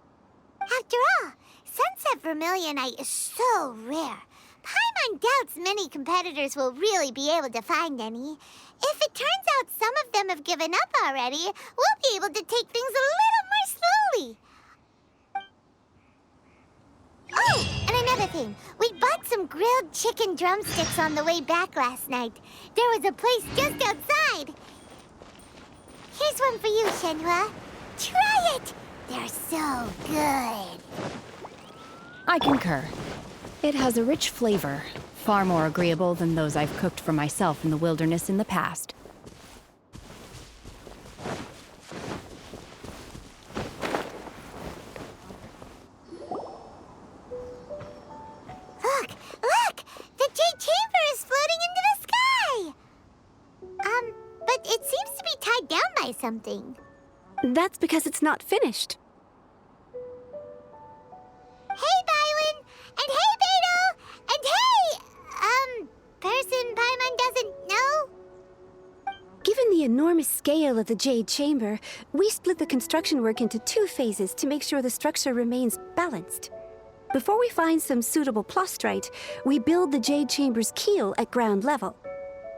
After all, Sunset Vermilionite is so rare. Paimon doubts many competitors will really be able to find any. If it turns out some of them have given up already, we'll be able to take things a little more slowly. Oh, and another thing. We bought some grilled chicken drumsticks on the way back last night. There was a place just outside. Here's one for you, Shenhua. Try it! They're so good. I concur. It has a rich flavor, far more agreeable than those I've cooked for myself in the wilderness in the past. Look! The Jade Chamber is floating into the sky! But it seems to be tied down by something. That's because it's not finished. Hey, Bywin! And hey, Beto! And hey, person Paimon doesn't know? Given the enormous scale of the Jade Chamber, we split the construction work into 2 phases to make sure the structure remains balanced. Before we find some suitable plastrite, we build the Jade Chamber's keel at ground level.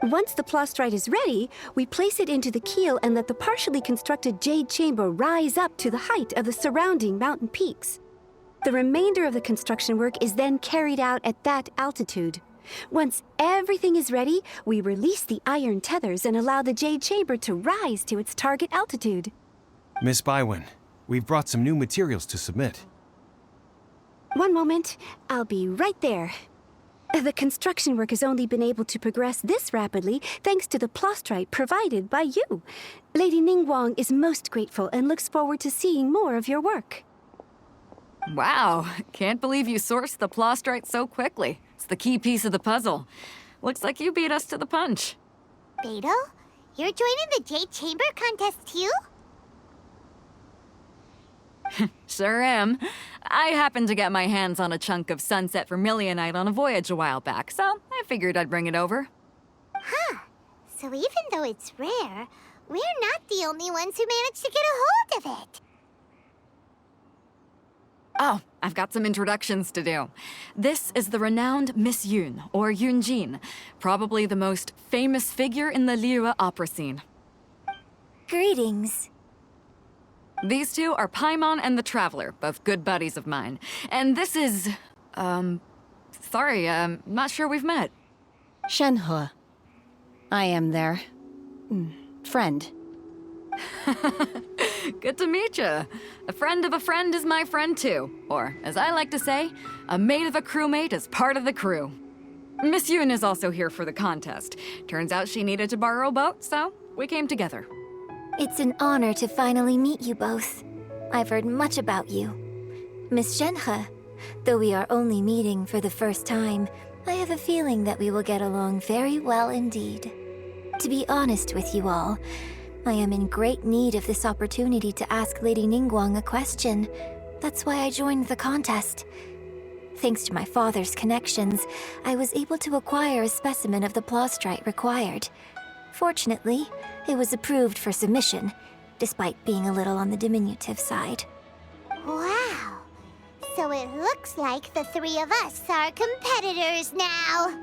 Once the plastrite is ready, we place it into the keel and let the partially constructed Jade Chamber rise up to the height of the surrounding mountain peaks. The remainder of the construction work is then carried out at that altitude. Once everything is ready, we release the iron tethers and allow the Jade Chamber to rise to its target altitude. Miss Bywin, we've brought some new materials to submit. One moment, I'll be right there. The construction work has only been able to progress this rapidly thanks to the plastrite provided by you. Lady Ningguang is most grateful and looks forward to seeing more of your work. Wow, can't believe you sourced the plastrite so quickly. It's the key piece of the puzzle. Looks like you beat us to the punch. Beto, you're joining the Jade Chamber contest too? Sure am. I happened to get my hands on a chunk of Sunset Vermilionite on a voyage a while back, so I figured I'd bring it over. Huh. So even though it's rare, we're not the only ones who managed to get a hold of it. Oh, I've got some introductions to do. This is the renowned Miss Yun, or Yunjin, probably the most famous figure in the Liyue opera scene. Greetings. These 2 are Paimon and the Traveler, both good buddies of mine. And this is... sorry, not sure we've met. Shenhua. I am their... friend. Good to meet you. A friend of a friend is my friend too. Or, as I like to say, a mate of a crewmate is part of the crew. Miss Yun is also here for the contest. Turns out she needed to borrow a boat, so we came together. It's an honor to finally meet you both. I've heard much about you. Miss Shenhe, though we are only meeting for the first time, I have a feeling that we will get along very well indeed. To be honest with you all, I am in great need of this opportunity to ask Lady Ningguang a question. That's why I joined the contest. Thanks to my father's connections, I was able to acquire a specimen of the plastrite required. Fortunately, it was approved for submission, despite being a little on the diminutive side. Wow. So it looks like the 3 of us are competitors now.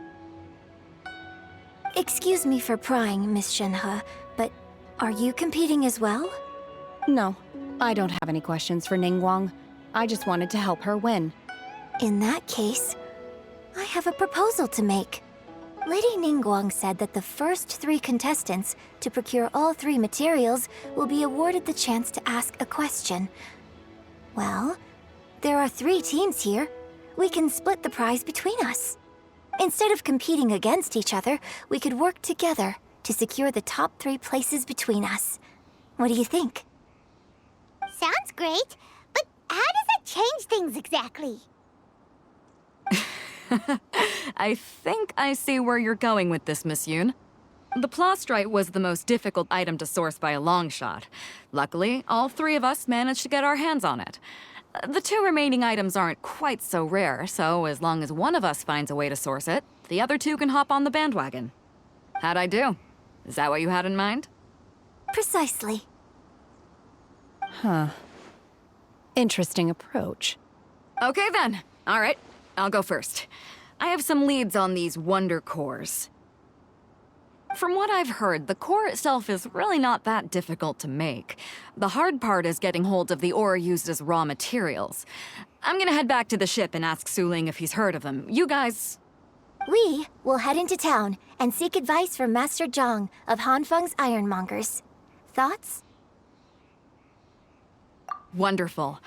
Excuse me for prying, Miss Shenhe, but are you competing as well? No, I don't have any questions for Ningguang. I just wanted to help her win. In that case, I have a proposal to make. Lady Ningguang said that the first 3 contestants to procure all 3 materials will be awarded the chance to ask a question. Well, there are 3 teams here. We can split the prize between us. Instead of competing against each other, we could work together to secure the top 3 places between us. What do you think? Sounds great, but how does that change things exactly? I think I see where you're going with this, Miss Yoon. The plastrite was the most difficult item to source by a long shot. Luckily, all three of us managed to get our hands on it. The two remaining items aren't quite so rare, so as long as one of us finds a way to source it, the other two can hop on the bandwagon. How'd I do? Is that what you had in mind? Precisely. Huh. Interesting approach. Okay then. All right, I'll go first. I have some leads on these wonder cores. From what I've heard, the core itself is really not that difficult to make. The hard part is getting hold of the ore used as raw materials. I'm gonna head back to the ship and ask Su Ling if he's heard of them. You guys... We will head into town and seek advice from Master Zhang of Hanfeng's Ironmongers. Thoughts? Wonderful.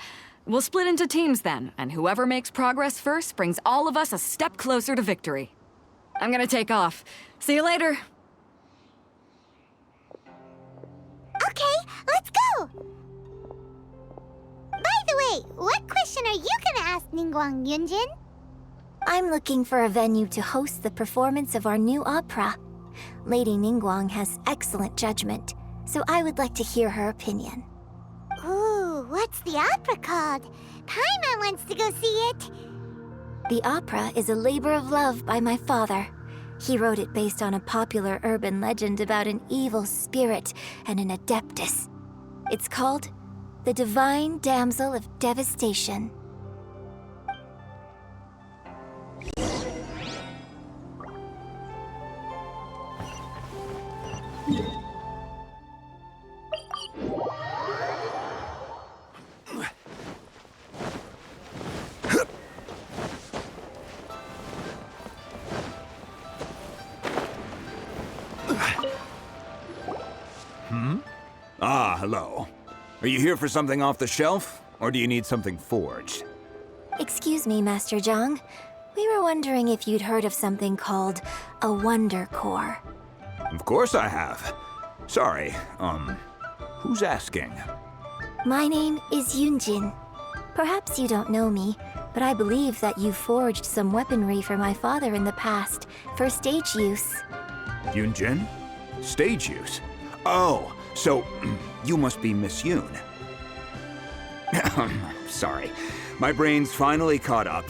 We'll split into teams then, and whoever makes progress first brings all of us a step closer to victory. I'm gonna take off. See you later. Okay, let's go! By the way, what question are you gonna ask Ningguang, Yunjin? I'm looking for a venue to host the performance of our new opera. Lady Ningguang has excellent judgment, so I would like to hear her opinion. Ooh, what's the opera called? Paimon wants to go see it. The opera is a labor of love by my father. He wrote it based on a popular urban legend about an evil spirit and an adeptus. It's called The Divine Damsel of Devastation. Ah, hello. Are you here for something off the shelf, or do you need something forged? Excuse me, Master Zhang. We were wondering if you'd heard of something called a Wonder Core. Of course I have. Sorry, who's asking? My name is Yunjin. Perhaps you don't know me, but I believe that you forged some weaponry for my father in the past, for stage use. Yunjin? Stage use? Oh, so you must be Miss Yoon. Sorry, my brain's finally caught up.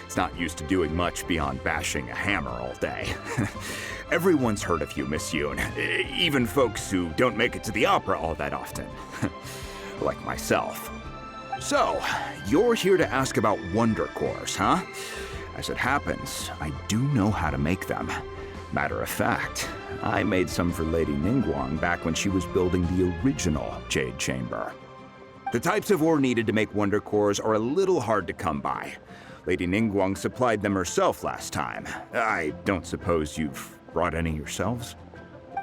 It's not used to doing much beyond bashing a hammer all day. Everyone's heard of you, Miss Yoon, even folks who don't make it to the opera all that often. Like myself. So, you're here to ask about Wonder Cores, huh? As it happens, I do know how to make them. Matter of fact, I made some for Lady Ningguang back when she was building the original Jade Chamber. The types of ore needed to make Wonder Cores are a little hard to come by. Lady Ningguang supplied them herself last time. I don't suppose you've brought any yourselves?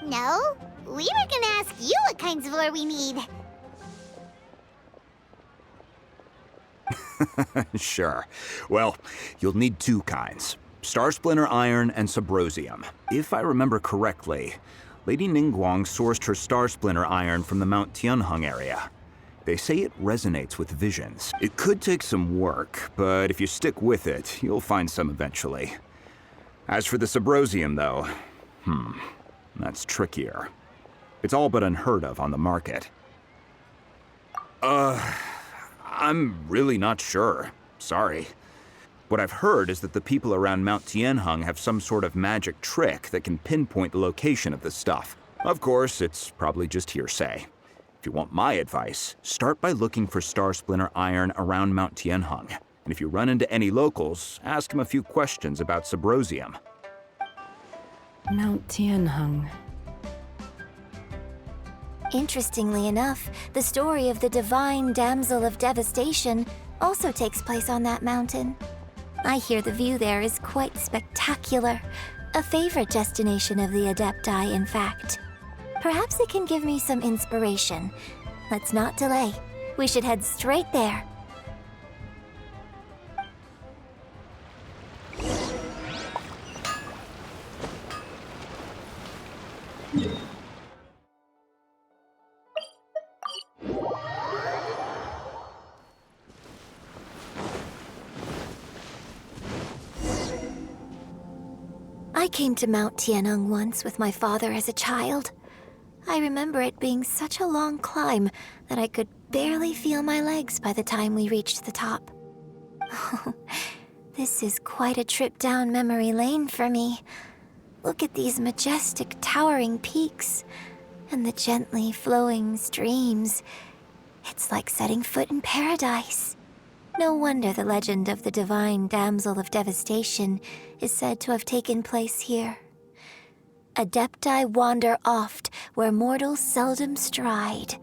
No, we were gonna ask you what kinds of ore we need. Sure. Well, you'll need two kinds. Star Splinter Iron and Subrosium. If I remember correctly, Lady Ningguang sourced her Star Splinter Iron from the Mount Tianheng area. They say it resonates with visions. It could take some work, but if you stick with it, you'll find some eventually. As for the Subrosium, though, that's trickier. It's all but unheard of on the market. I'm really not sure. Sorry. What I've heard is that the people around Mount Tianheng have some sort of magic trick that can pinpoint the location of the stuff. Of course, it's probably just hearsay. If you want my advice, start by looking for Star Splinter Iron around Mount Tianheng. And if you run into any locals, ask them a few questions about Subrosium. Mount Tianheng. Interestingly enough, the story of the Divine Damsel of Devastation also takes place on that mountain. I hear the view there is quite spectacular. A favorite destination of the Adepti, in fact. Perhaps it can give me some inspiration. Let's not delay. We should head straight there. came to Mount Tianeng once with my father as a child. I remember it being such a long climb that I could barely feel my legs by the time we reached the top. Oh, this is quite a trip down memory lane for me. Look at these majestic, towering peaks and the gently flowing streams. It's like setting foot in paradise. No wonder the legend of the divine damsel of devastation is said to have taken place here. Adepti wander oft where mortals seldom stride.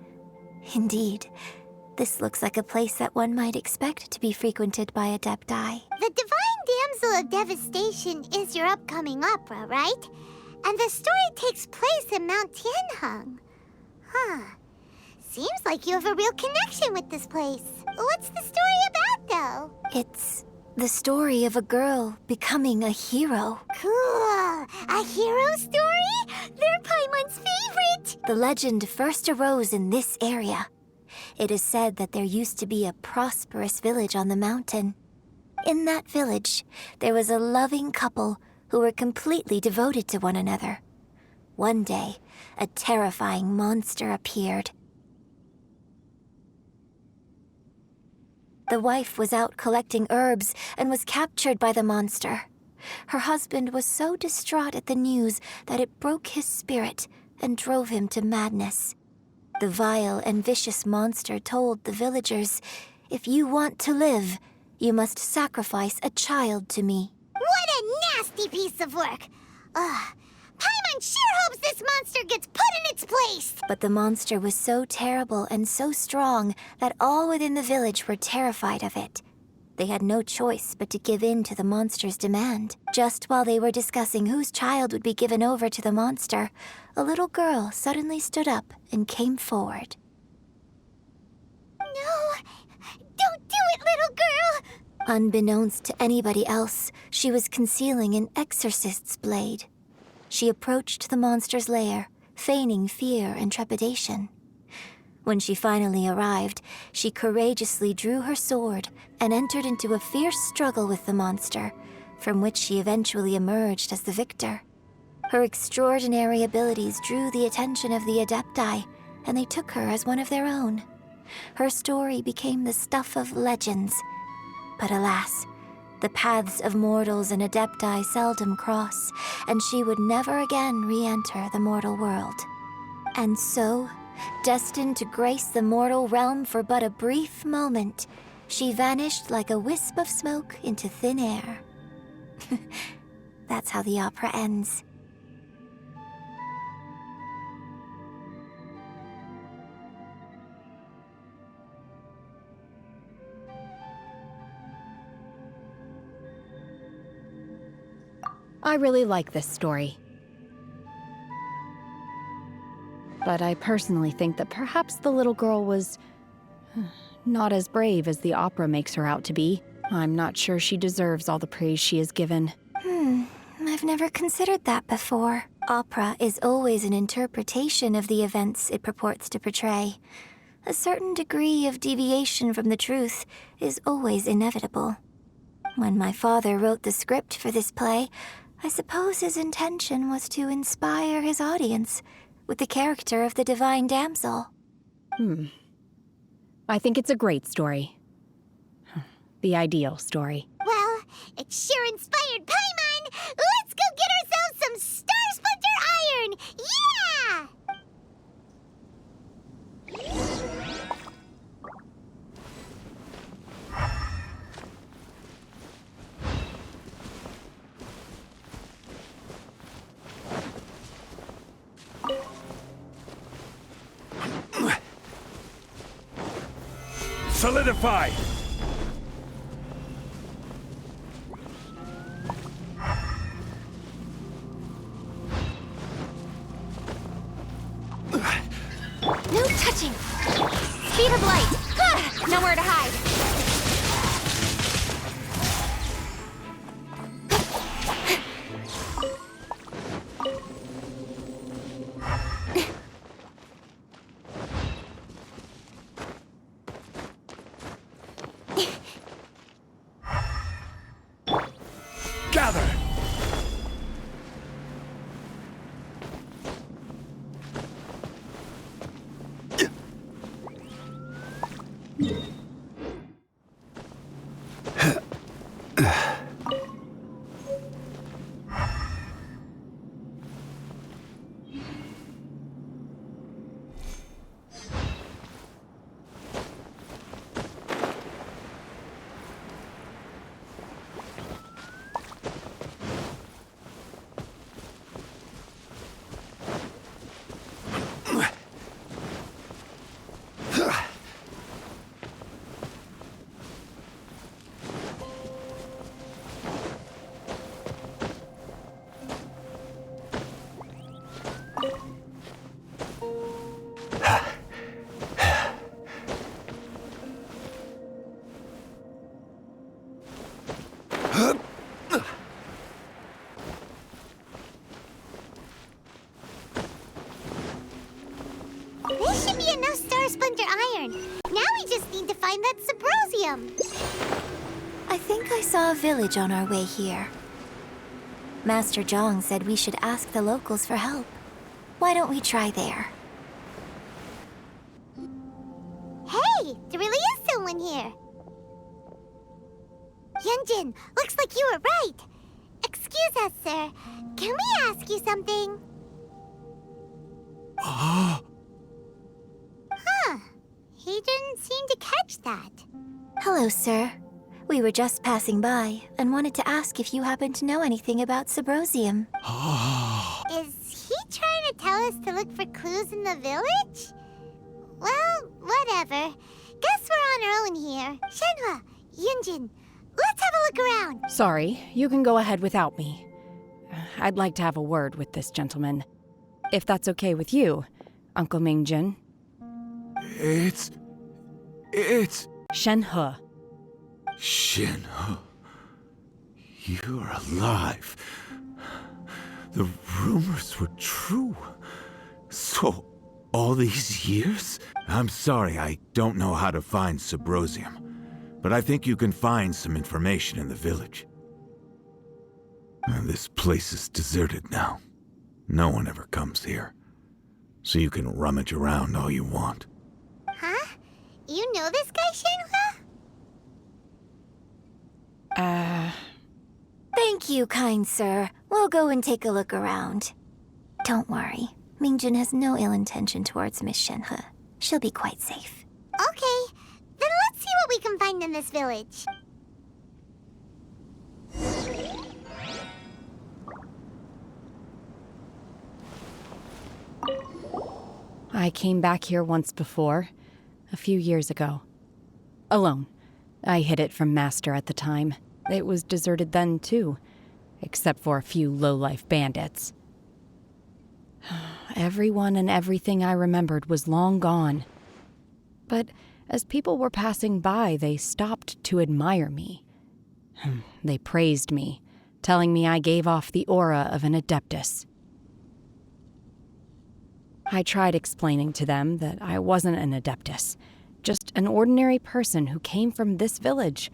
Indeed, this looks like a place that one might expect to be frequented by Adepti. The Divine Damsel of Devastation is your upcoming opera, right? And the story takes place in Mount Tianheng. Huh. Seems like you have a real connection with this place. What's the story about, though? It's the story of a girl becoming a hero. Cool! A hero story? They're Paimon's favorite! The legend first arose in this area. It is said that there used to be a prosperous village on the mountain. In that village, there was a loving couple who were completely devoted to one another. One day, a terrifying monster appeared. The wife was out collecting herbs and was captured by the monster. Her husband was so distraught at the news that it broke his spirit and drove him to madness. The vile and vicious monster told the villagers, "If you want to live, you must sacrifice a child to me." What a nasty piece of work! Ugh. Paimon sure hopes this monster gets put in its place! But the monster was so terrible and so strong that all within the village were terrified of it. They had no choice but to give in to the monster's demand. Just while they were discussing whose child would be given over to the monster, a little girl suddenly stood up and came forward. No! Don't do it, little girl! Unbeknownst to anybody else, she was concealing an exorcist's blade. She approached the monster's lair, feigning fear and trepidation. When she finally arrived, she courageously drew her sword and entered into a fierce struggle with the monster, from which she eventually emerged as the victor. Her extraordinary abilities drew the attention of the Adepti, and they took her as one of their own. Her story became the stuff of legends. But alas, the paths of mortals and Adepti seldom cross, and she would never again re-enter the mortal world. And so, destined to grace the mortal realm for but a brief moment, she vanished like a wisp of smoke into thin air. That's how the opera ends. I really like this story. But I personally think that perhaps the little girl was not as brave as the opera makes her out to be. I'm not sure she deserves all the praise she is given. I've never considered that before. Opera is always an interpretation of the events it purports to portray. A certain degree of deviation from the truth is always inevitable. When my father wrote the script for this play, I suppose his intention was to inspire his audience with the character of the Divine Damsel. I think it's a great story. The ideal story. Well, it sure inspired Paimon! Let's go get ourselves some Star Splinter Iron! Yeah! Solidify! No touching! Speed of light! Nowhere to hide! Gather! enough Star Splinter iron. Now we just need to find that Subrosium. I think I saw a village on our way here. Master Zhang said we should ask the locals for help. Why don't we try there? Hey, there really is someone here. Yunjin, looks like you were right. Excuse us, sir. Can we ask you something? Huh. He didn't seem to catch that. Hello, sir. We were just passing by and wanted to ask if you happen to know anything about Subrosium. Is he trying to tell us to look for clues in the village? Well, whatever. Guess we're on our own here. Shenhua, Yunjin, let's have a look around. Sorry, you can go ahead without me. I'd like to have a word with this gentleman. If that's okay with you, Uncle Mingjin. It's... Shenhe. Shenhe. You're alive. The rumors were true. So, all these years? I'm sorry, I don't know how to find Subrosium, but I think you can find some information in the village. This place is deserted now. No one ever comes here, so you can rummage around all you want. Huh? You know this guy, Shenhua? Thank you, kind sir. We'll go and take a look around. Don't worry. Mingjin has no ill intention towards Miss Shenhe. She'll be quite safe. Okay, then let's see what we can find in this village. I came back here once before, a few years ago. Alone. I hid it from Master at the time. It was deserted then, too, except for a few low-life bandits. Everyone and everything I remembered was long gone. But as people were passing by, they stopped to admire me. They praised me, telling me I gave off the aura of an Adeptus. I tried explaining to them that I wasn't an Adeptus, just an ordinary person who came from this village.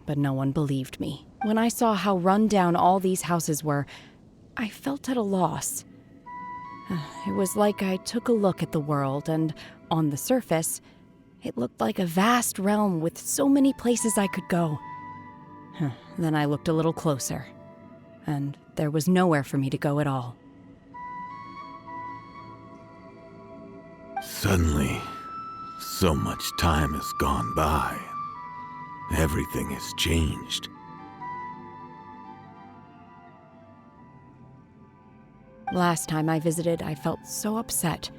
But no one believed me. When I saw how run down all these houses were, I felt at a loss. It was like I took a look at the world, and on the surface, it looked like a vast realm with so many places I could go. Then I looked a little closer, and there was nowhere for me to go at all. Suddenly, so much time has gone by. Everything has changed. Last time I visited, I felt so upset.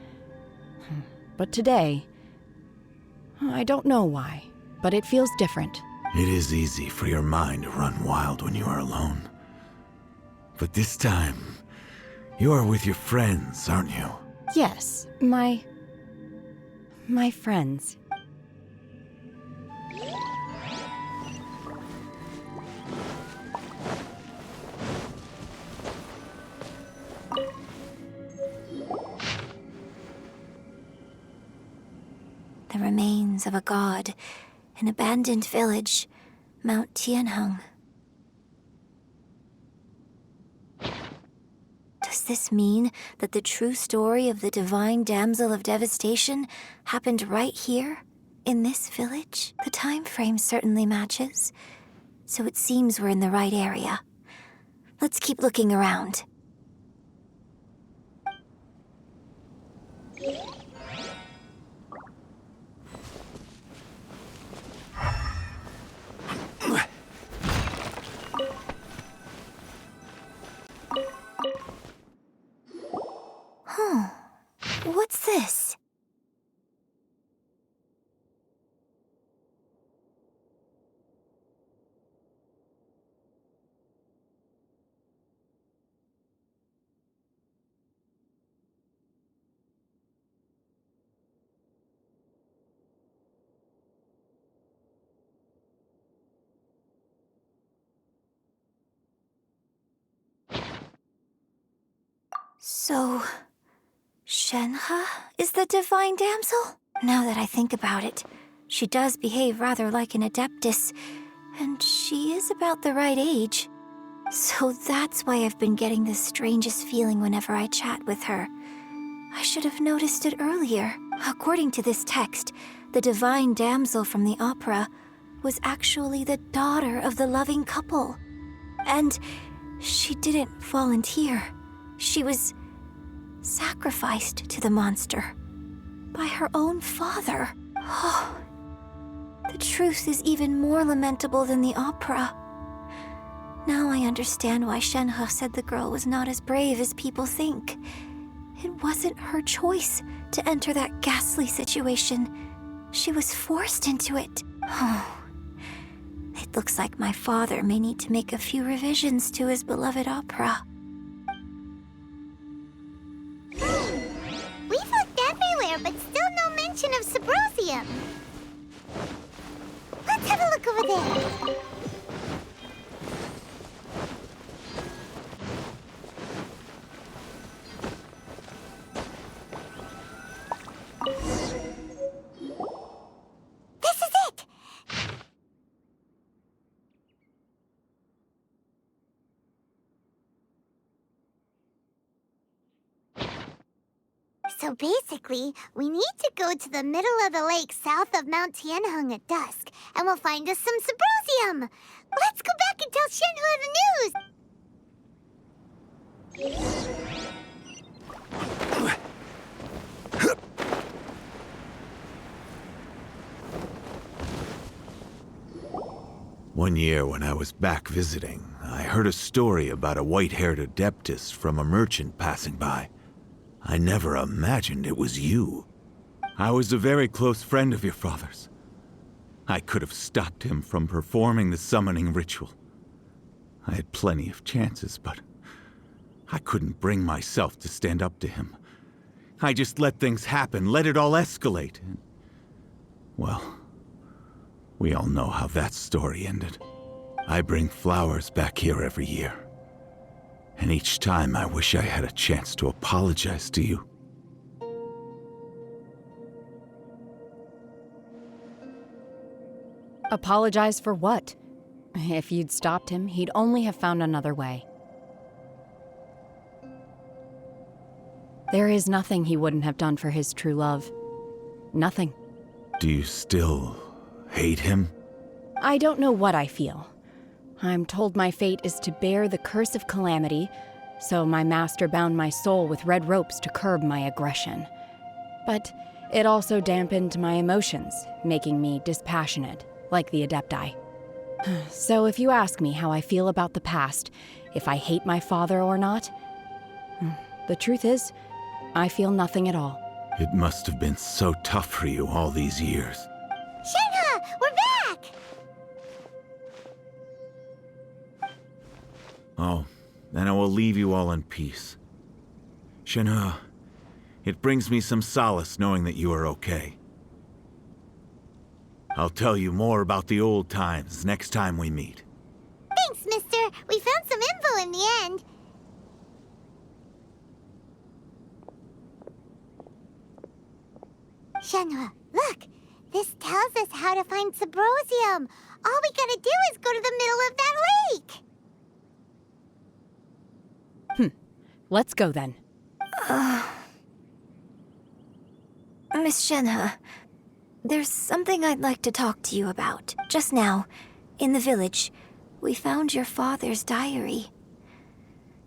But today, I don't know why, but it feels different. It is easy for your mind to run wild when you are alone. But this time, you are with your friends, aren't you? Yes, my friends. The remains of a god, an abandoned village, Mount Tianheng. Does this mean that the true story of the divine damsel of devastation happened right here, in this village? The time frame certainly matches, so it seems we're in the right area. Let's keep looking around. What's this? So, Shenhe is the divine damsel? Now that I think about it, she does behave rather like an adeptus, and she is about the right age. So that's why I've been getting the strangest feeling whenever I chat with her. I should have noticed it earlier. According to this text, the divine damsel from the opera was actually the daughter of the loving couple. And she didn't volunteer. She was sacrificed to the monster by her own father. Oh, the truth is even more lamentable than the opera. Now I understand why Shenhe said the girl was not as brave as people think. It wasn't her choice to enter that ghastly situation. She was forced into it. Oh, it looks like my father may need to make a few revisions to his beloved opera. We've looked everywhere, but still no mention of Sabrosium. Let's have a look over there. This is it! So basically, we need to go to the middle of the lake south of Mount Tianheng at dusk, and we'll find us some Sabrosium! Let's go back and tell Shenhe the news! One year when I was back visiting, I heard a story about a white-haired adeptus from a merchant passing by. I never imagined it was you. I was a very close friend of your father's. I could have stopped him from performing the summoning ritual. I had plenty of chances, but I couldn't bring myself to stand up to him. I just let things happen, let it all escalate. Well, we all know how that story ended. I bring flowers back here every year. And each time I wish I had a chance to apologize to you. Apologize for what? If you'd stopped him, he'd only have found another way. There is nothing he wouldn't have done for his true love. Nothing. Do you still hate him? I don't know what I feel. I'm told my fate is to bear the curse of calamity, so my master bound my soul with red ropes to curb my aggression. But it also dampened my emotions, making me dispassionate, like the Adepti. So if you ask me how I feel about the past, if I hate my father or not, the truth is, I feel nothing at all. It must have been so tough for you all these years. Shenhe, we're back! Oh, then I will leave you all in peace. Shenhe, it brings me some solace knowing that you are okay. I'll tell you more about the old times next time we meet. Thanks, mister. We found some info in the end. Shenhe, look! This tells us how to find Sabrosium. All we gotta do is go to the middle of that lake! Let's go then. Miss Shenhe, there's something I'd like to talk to you about. Just now, in the village, we found your father's diary.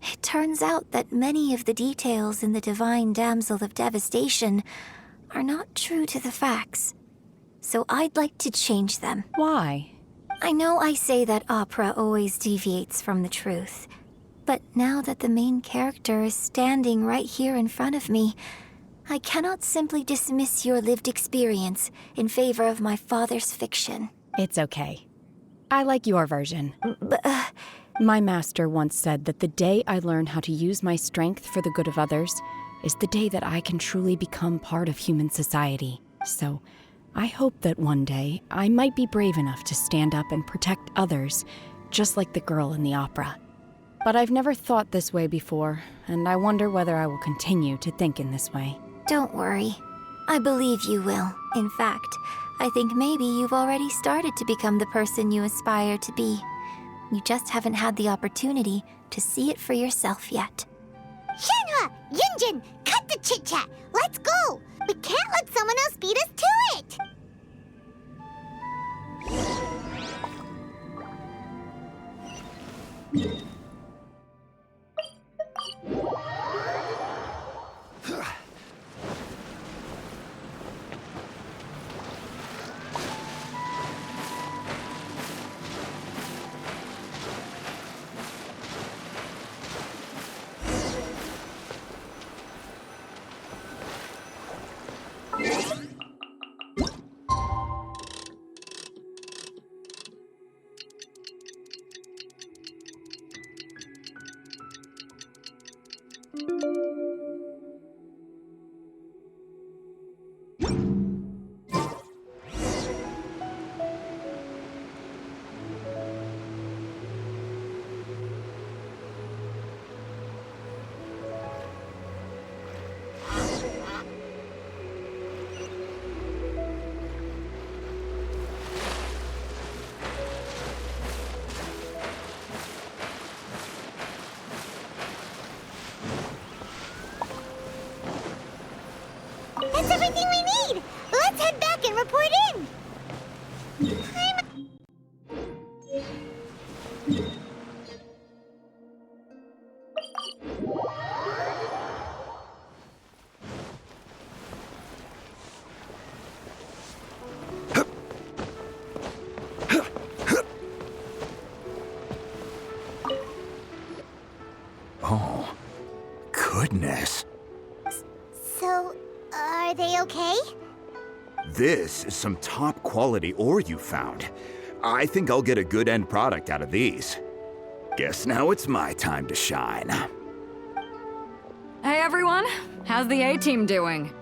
It turns out that many of the details in the Divine Damsel of Devastation are not true to the facts. So I'd like to change them. Why? I know I say that opera always deviates from the truth, but now that the main character is standing right here in front of me, I cannot simply dismiss your lived experience in favor of my father's fiction. It's okay. I like your version. My master once said that the day I learn how to use my strength for the good of others is the day that I can truly become part of human society. So, I hope that one day I might be brave enough to stand up and protect others, just like the girl in the opera. But I've never thought this way before, and I wonder whether I will continue to think in this way. Don't worry. I believe you will. In fact, I think maybe you've already started to become the person you aspire to be. You just haven't had the opportunity to see it for yourself yet. Shenhe! Yunjin! Cut the chit-chat! Let's go! We can't let someone else beat us to it! That's everything we need! Let's head back and report in! Oh, goodness. So, are they okay? This is some top quality ore you found. I think I'll get a good end product out of these. Guess now it's my time to shine. Hey everyone, how's the A-team doing?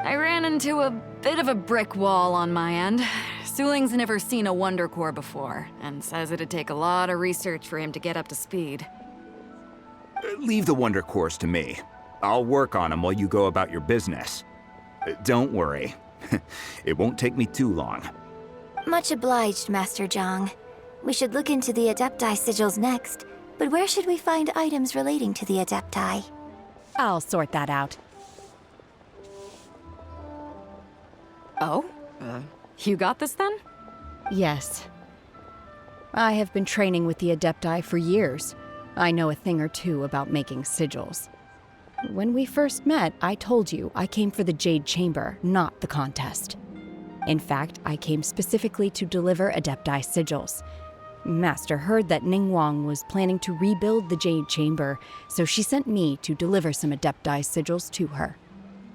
I ran into a bit of a brick wall on my end. Suling's never seen a Wonder Core before, and says it'd take a lot of research for him to get up to speed. Leave the Wonder Cores to me. I'll work on them while you go about your business. Don't worry. It won't take me too long. Much obliged, Master Zhang. We should look into the Adepti sigils next, but where should we find items relating to the Adepti? I'll sort that out. Oh? You got this then? Yes. I have been training with the Adepti for years. I know a thing or two about making sigils. When we first met, I told you I came for the Jade Chamber, not the contest. In fact, I came specifically to deliver Adepti sigils. Master heard that Ningguang was planning to rebuild the Jade Chamber, so she sent me to deliver some Adepti sigils to her.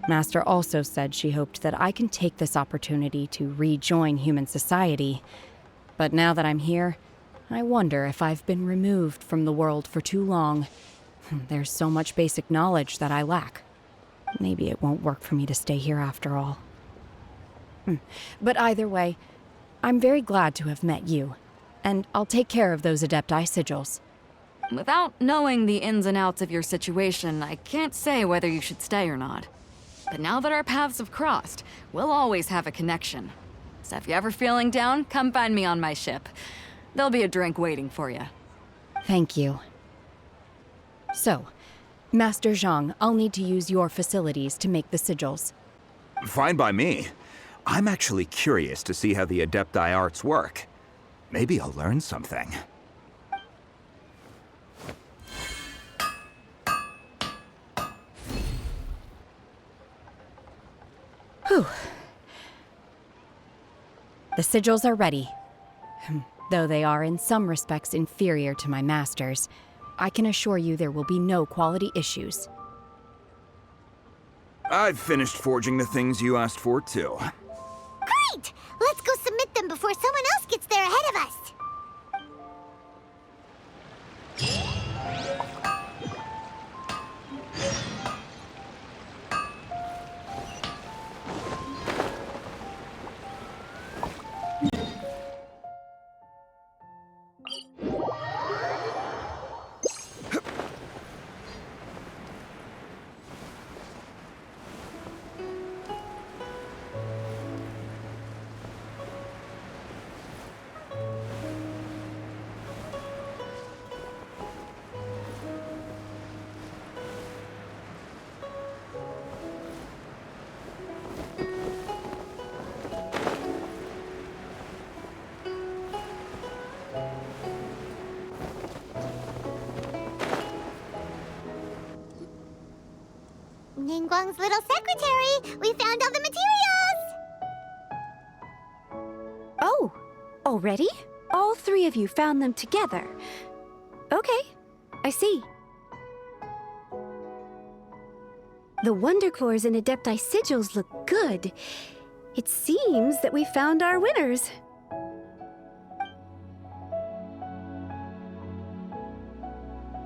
Master also said she hoped that I can take this opportunity to rejoin human society. But now that I'm here, I wonder if I've been removed from the world for too long. There's so much basic knowledge that I lack. Maybe it won't work for me to stay here after all. But either way, I'm very glad to have met you, and I'll take care of those Adepti sigils. Without knowing the ins and outs of your situation, I can't say whether you should stay or not. But now that our paths have crossed, we'll always have a connection. So if you're ever feeling down, come find me on my ship. There'll be a drink waiting for you. Thank you. So, Master Zhang, I'll need to use your facilities to make the sigils. Fine by me. I'm actually curious to see how the Adepti arts work. Maybe I'll learn something. Whew. The sigils are ready. Though they are in some respects inferior to my master's, I can assure you there will be no quality issues. I've finished forging the things you asked for, too. Great! Let's go submit them before someone else gets there ahead of us! Ningguang's little secretary! We found all the materials! Oh, already? All three of you found them together. Okay, I see. The Wonder Cores and Adepti sigils look good. It seems that we found our winners.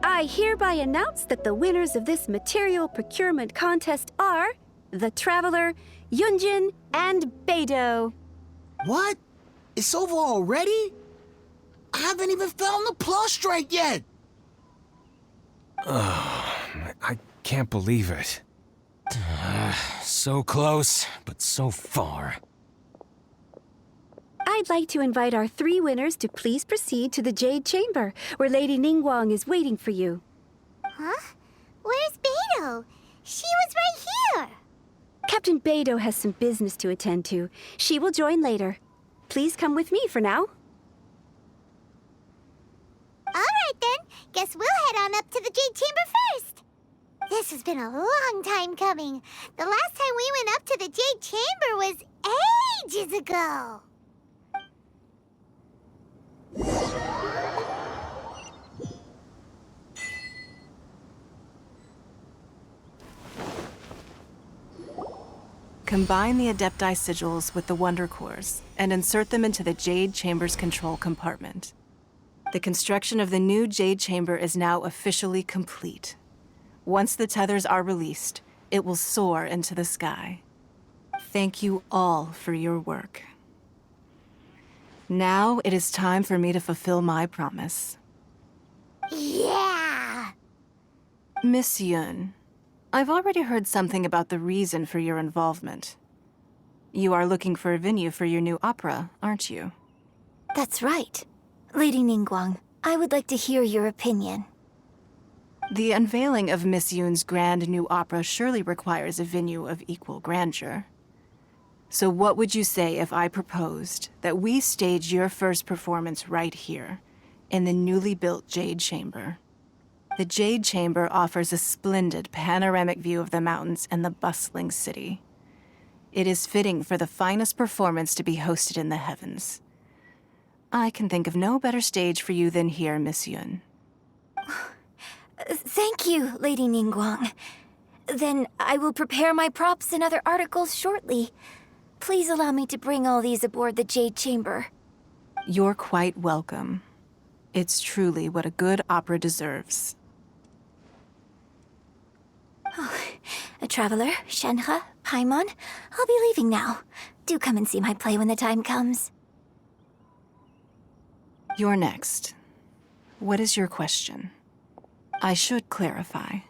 I hereby announce that the winners of this material procurement contest are the Traveler, Yunjin, and Beidou. What? It's over already? I haven't even found the Plustrite yet! I can't believe it. So close, but so far. I'd like to invite our three winners to please proceed to the Jade Chamber, where Lady Ningguang is waiting for you. Huh? Where's Beidou? She was right here! Captain Beidou has some business to attend to. She will join later. Please come with me for now. Alright then, guess we'll head on up to the Jade Chamber first! This has been a long time coming. The last time we went up to the Jade Chamber was ages ago. Combine the Adepti sigils with the Wonder Cores and insert them into the Jade Chamber's control compartment. The construction of the new Jade Chamber is now officially complete. Once the tethers are released, it will soar into the sky. Thank you all for your work. Now it is time for me to fulfill my promise. Yeah! Miss Yun, I've already heard something about the reason for your involvement. You are looking for a venue for your new opera, aren't you? That's right. Lady Ningguang, I would like to hear your opinion. The unveiling of Miss Yun's grand new opera surely requires a venue of equal grandeur. So what would you say if I proposed that we stage your first performance right here, in the newly built Jade Chamber? The Jade Chamber offers a splendid panoramic view of the mountains and the bustling city. It is fitting for the finest performance to be hosted in the heavens. I can think of no better stage for you than here, Miss Yun. Thank you, Lady Ningguang. Then I will prepare my props and other articles shortly. Please allow me to bring all these aboard the Jade Chamber. You're quite welcome. It's truly what a good opera deserves. A Traveler, Shenhe, Paimon, I'll be leaving now. Do come and see my play when the time comes. You're next. What is your question? I should clarify.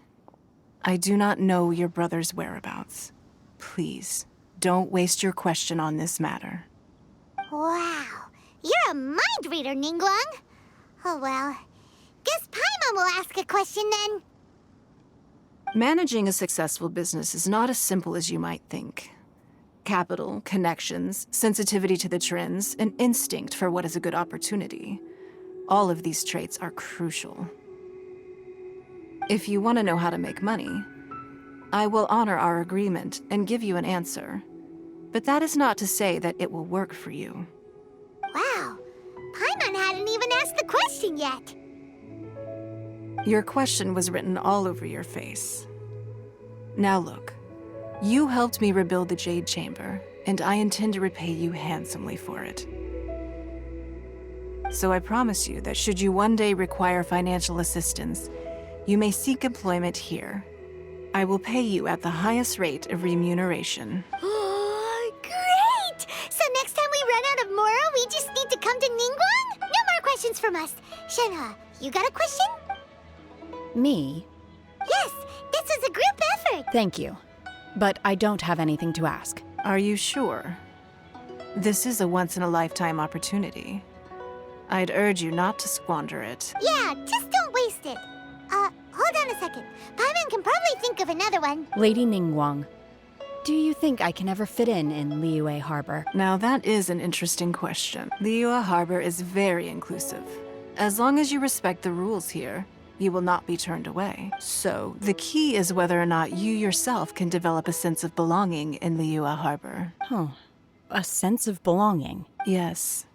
I do not know your brother's whereabouts. Please, don't waste your question on this matter. Wow, you're a mind reader, Ningguang. Oh well, guess Paimon will ask a question then. Managing a successful business is not as simple as you might think. Capital, connections, sensitivity to the trends, and instinct for what is a good opportunity. All of these traits are crucial. If you want to know how to make money, I will honor our agreement and give you an answer. But that is not to say that it will work for you. Wow, Paimon hadn't even asked the question yet. Your question was written all over your face. Now look, you helped me rebuild the Jade Chamber, and I intend to repay you handsomely for it. So I promise you that should you one day require financial assistance, you may seek employment here. I will pay you at the highest rate of remuneration. Great! So next time we run out of Mora, we just need to come to Ningguang? No more questions from us. Shenhe, you got a question? Me? Yes, this is a group effort. Thank you. But I don't have anything to ask. Are you sure? This is a once-in-a-lifetime opportunity. I'd urge you not to squander it. Yeah, just don't waste it. Hold on a second. Paimon can probably think of another one. Lady Ningguang, do you think I can ever fit in Liyue Harbor? Now that is an interesting question. Liyue Harbor is very inclusive. As long as you respect the rules here, you will not be turned away. So, the key is whether or not you yourself can develop a sense of belonging in Liyue Harbor. Huh. A sense of belonging? Yes.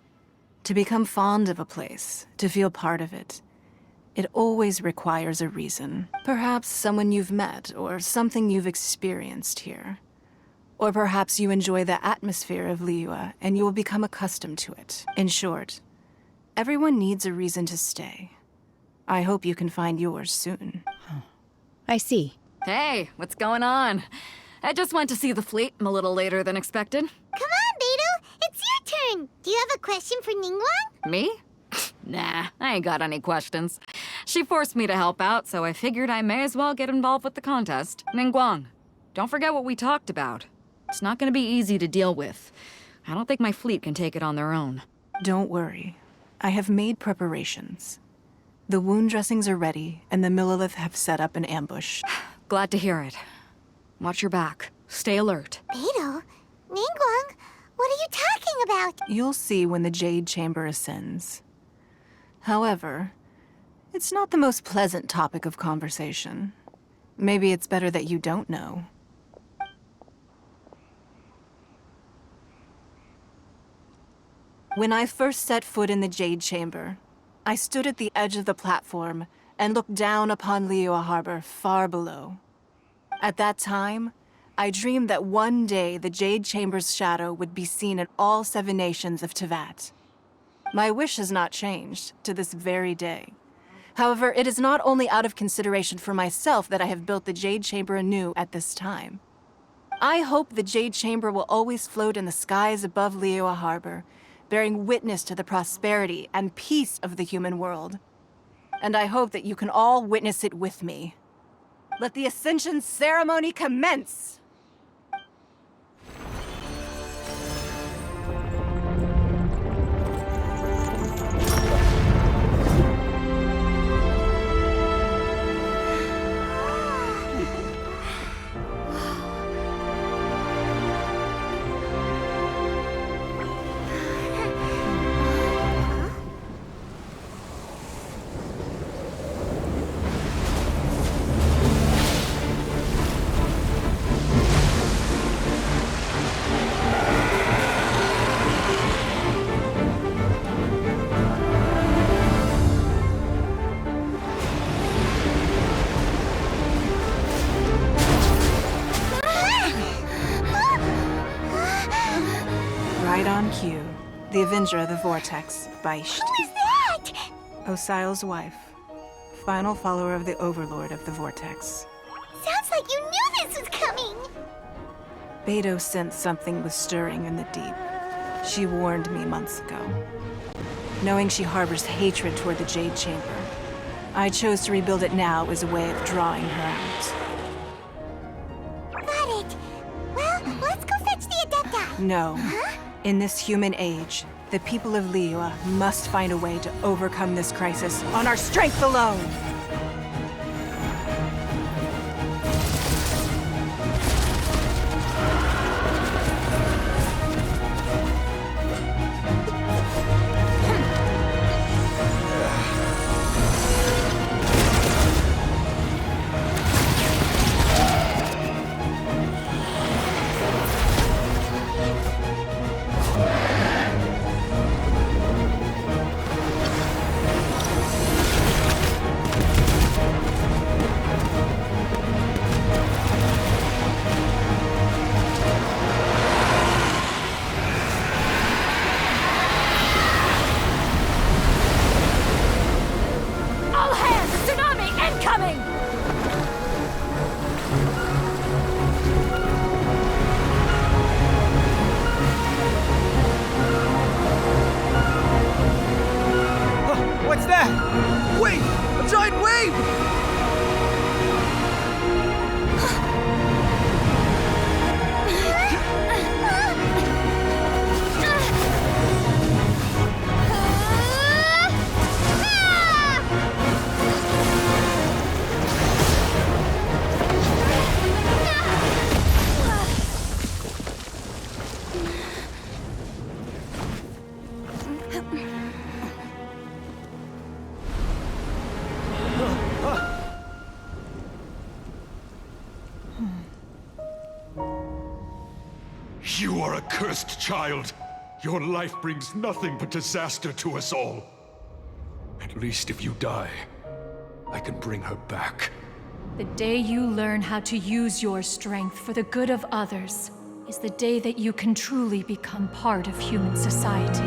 To become fond of a place, to feel part of it, it always requires a reason. Perhaps someone you've met, or something you've experienced here. Or perhaps you enjoy the atmosphere of Liyue, and you will become accustomed to it. In short, everyone needs a reason to stay. I hope you can find yours soon. I see. Hey, what's going on? I just went to see the fleet a little later than expected. Come on, Beidou! It's your turn! Do you have a question for Ningguang? Me? Nah, I ain't got any questions. She forced me to help out, so I figured I may as well get involved with the contest. Ningguang, don't forget what we talked about. It's not gonna be easy to deal with. I don't think my fleet can take it on their own. Don't worry. I have made preparations. The wound dressings are ready, and the Millilith have set up an ambush. Glad to hear it. Watch your back. Stay alert. Beidou? Ningguang? What are you talking about? You'll see when the Jade Chamber ascends. However, it's not the most pleasant topic of conversation. Maybe it's better that you don't know. When I first set foot in the Jade Chamber, I stood at the edge of the platform and looked down upon Liyue Harbor far below. At that time, I dreamed that one day the Jade Chamber's shadow would be seen in all 7 nations of Teyvat. My wish has not changed to this very day. However, it is not only out of consideration for myself that I have built the Jade Chamber anew at this time. I hope the Jade Chamber will always float in the skies above Liyue Harbor, bearing witness to the prosperity and peace of the human world. And I hope that you can all witness it with me. Let the Ascension ceremony commence! Right on cue. The Avenger of the Vortex, Baish. Who is that? Osial's wife. Final follower of the Overlord of the Vortex. Sounds like you knew this was coming! Beidou sensed something was stirring in the deep. She warned me months ago. Knowing she harbors hatred toward the Jade Chamber, I chose to rebuild it now as a way of drawing her out. Got it. Well, let's go fetch the Adepta. No. Huh? In this human age, the people of Liyue must find a way to overcome this crisis on our strength alone! You are a cursed child. Your life brings nothing but disaster to us all. At least if you die, I can bring her back. The day you learn how to use your strength for the good of others is the day that you can truly become part of human society.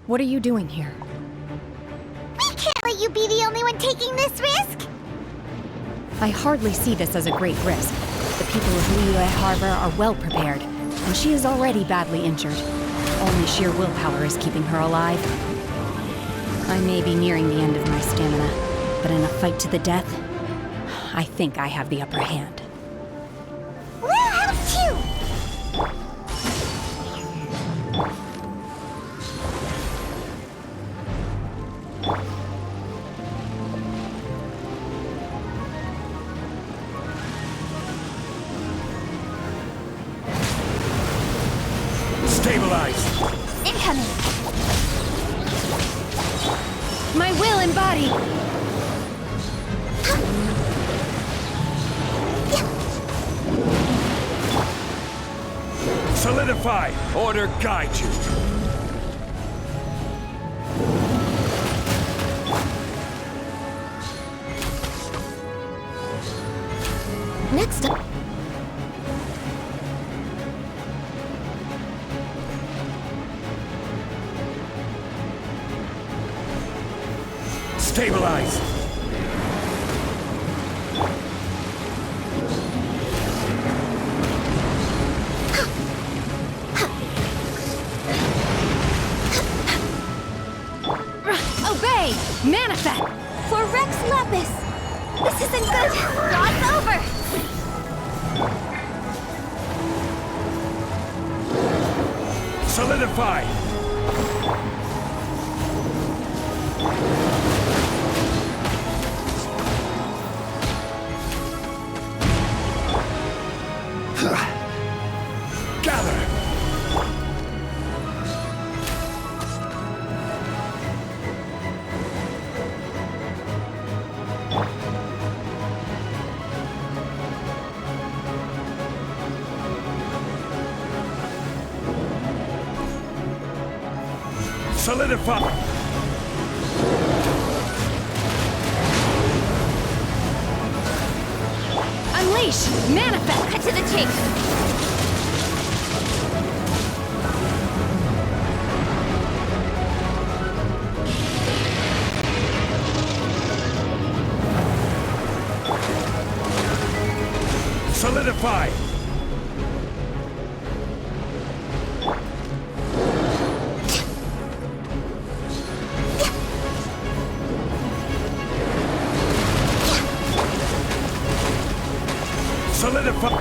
What are you doing here? We can't let you be the only one taking this risk! I hardly see this as a great risk. The people of Liyue Harbor are well prepared, and she is already badly injured. Only sheer willpower is keeping her alive. I may be nearing the end of my stamina, but in a fight to the death, I think I have the upper hand. We'll help too! Stabilize! Incoming! My will embodied! Solidify! Order guide you! Next up. Stabilize! Obey! Manifest! For Rex Lepus! This isn't good! God's over! Solidify! Gather! Solidify! Unleash! Manifest! Cut to the chase! Solidify! Solidify!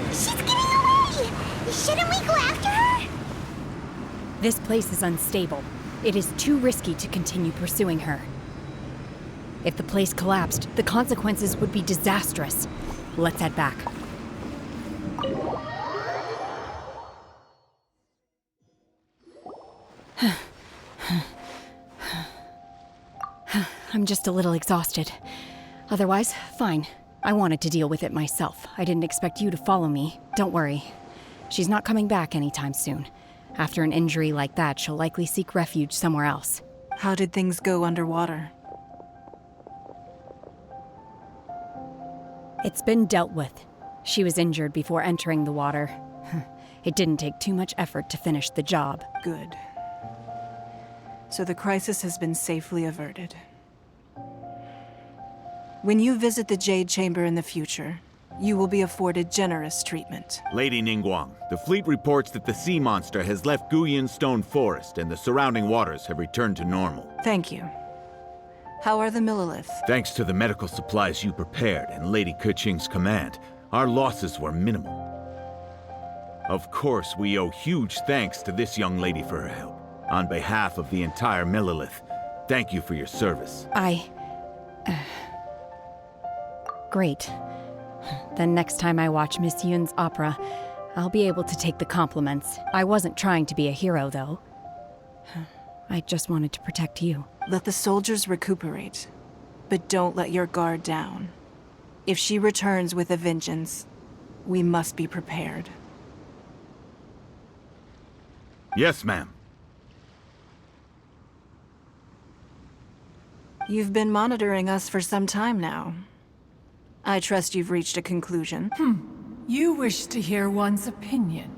She's getting away! Shouldn't we go after her? This place is unstable. It is too risky to continue pursuing her. If the place collapsed, the consequences would be disastrous. Let's head back. I'm just a little exhausted. Otherwise, fine. I wanted to deal with it myself. I didn't expect you to follow me. Don't worry. She's not coming back anytime soon. After an injury like that, she'll likely seek refuge somewhere else. How did things go underwater? It's been dealt with. She was injured before entering the water. It didn't take too much effort to finish the job. Good. So the crisis has been safely averted. When you visit the Jade Chamber in the future, you will be afforded generous treatment. Lady Ningguang, the fleet reports that the sea monster has left Guyan Stone Forest and the surrounding waters have returned to normal. Thank you. How are the Millilith? Thanks to the medical supplies you prepared and Lady Keqing's command, our losses were minimal. Of course, we owe huge thanks to this young lady for her help. On behalf of the entire Millilith, thank you for your service. Great. Then next time I watch Miss Yun's opera, I'll be able to take the compliments. I wasn't trying to be a hero, though. I just wanted to protect you. Let the soldiers recuperate, but don't let your guard down. If she returns with a vengeance, we must be prepared. Yes, ma'am. You've been monitoring us for some time now. I trust you've reached a conclusion. You wish to hear one's opinion.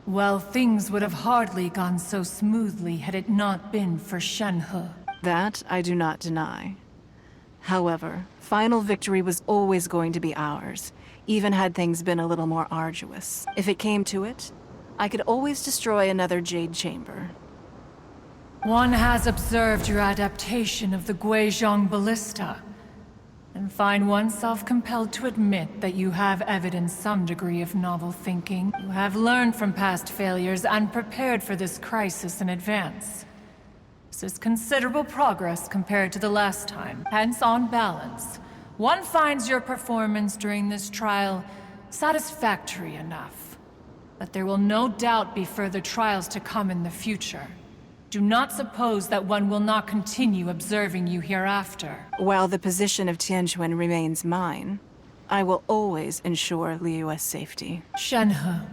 Well, things would have hardly gone so smoothly had it not been for Shenhe. That I do not deny. However, final victory was always going to be ours, even had things been a little more arduous. If it came to it, I could always destroy another Jade Chamber. One has observed your adaptation of the Guizhong Ballista, and find oneself compelled to admit that you have evidenced some degree of novel thinking. You have learned from past failures and prepared for this crisis in advance. This is considerable progress compared to the last time. Hence, on balance, one finds your performance during this trial satisfactory enough. But there will no doubt be further trials to come in the future. Do not suppose that one will not continue observing you hereafter. While the position of Tianquan remains mine, I will always ensure Liyue's safety. Shenhe,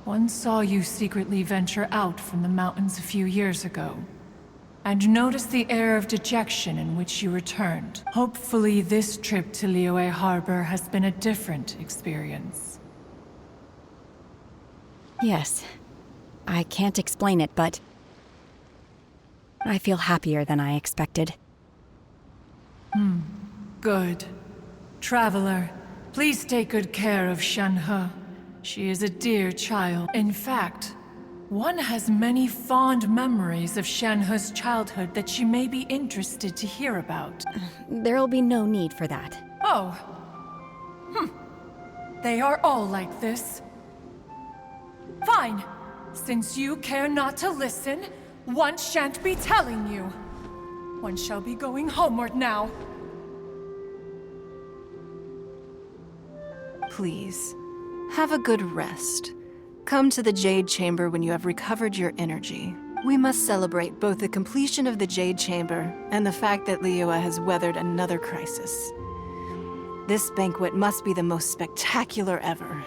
one saw you secretly venture out from the mountains a few years ago, and noticed the air of dejection in which you returned. Hopefully this trip to Liyue Harbor has been a different experience. Yes. I can't explain it, but I feel happier than I expected. Good. Traveler, please take good care of Shenhe. She is a dear child. In fact, one has many fond memories of Shenhe's childhood that she may be interested to hear about. There'll be no need for that. Oh. They are all like this. Fine. Since you care not to listen, one shan't be telling you. One shall be going homeward now. Please, have a good rest. Come to the Jade Chamber when you have recovered your energy. We must celebrate both the completion of the Jade Chamber and the fact that Liyue has weathered another crisis. This banquet must be the most spectacular ever.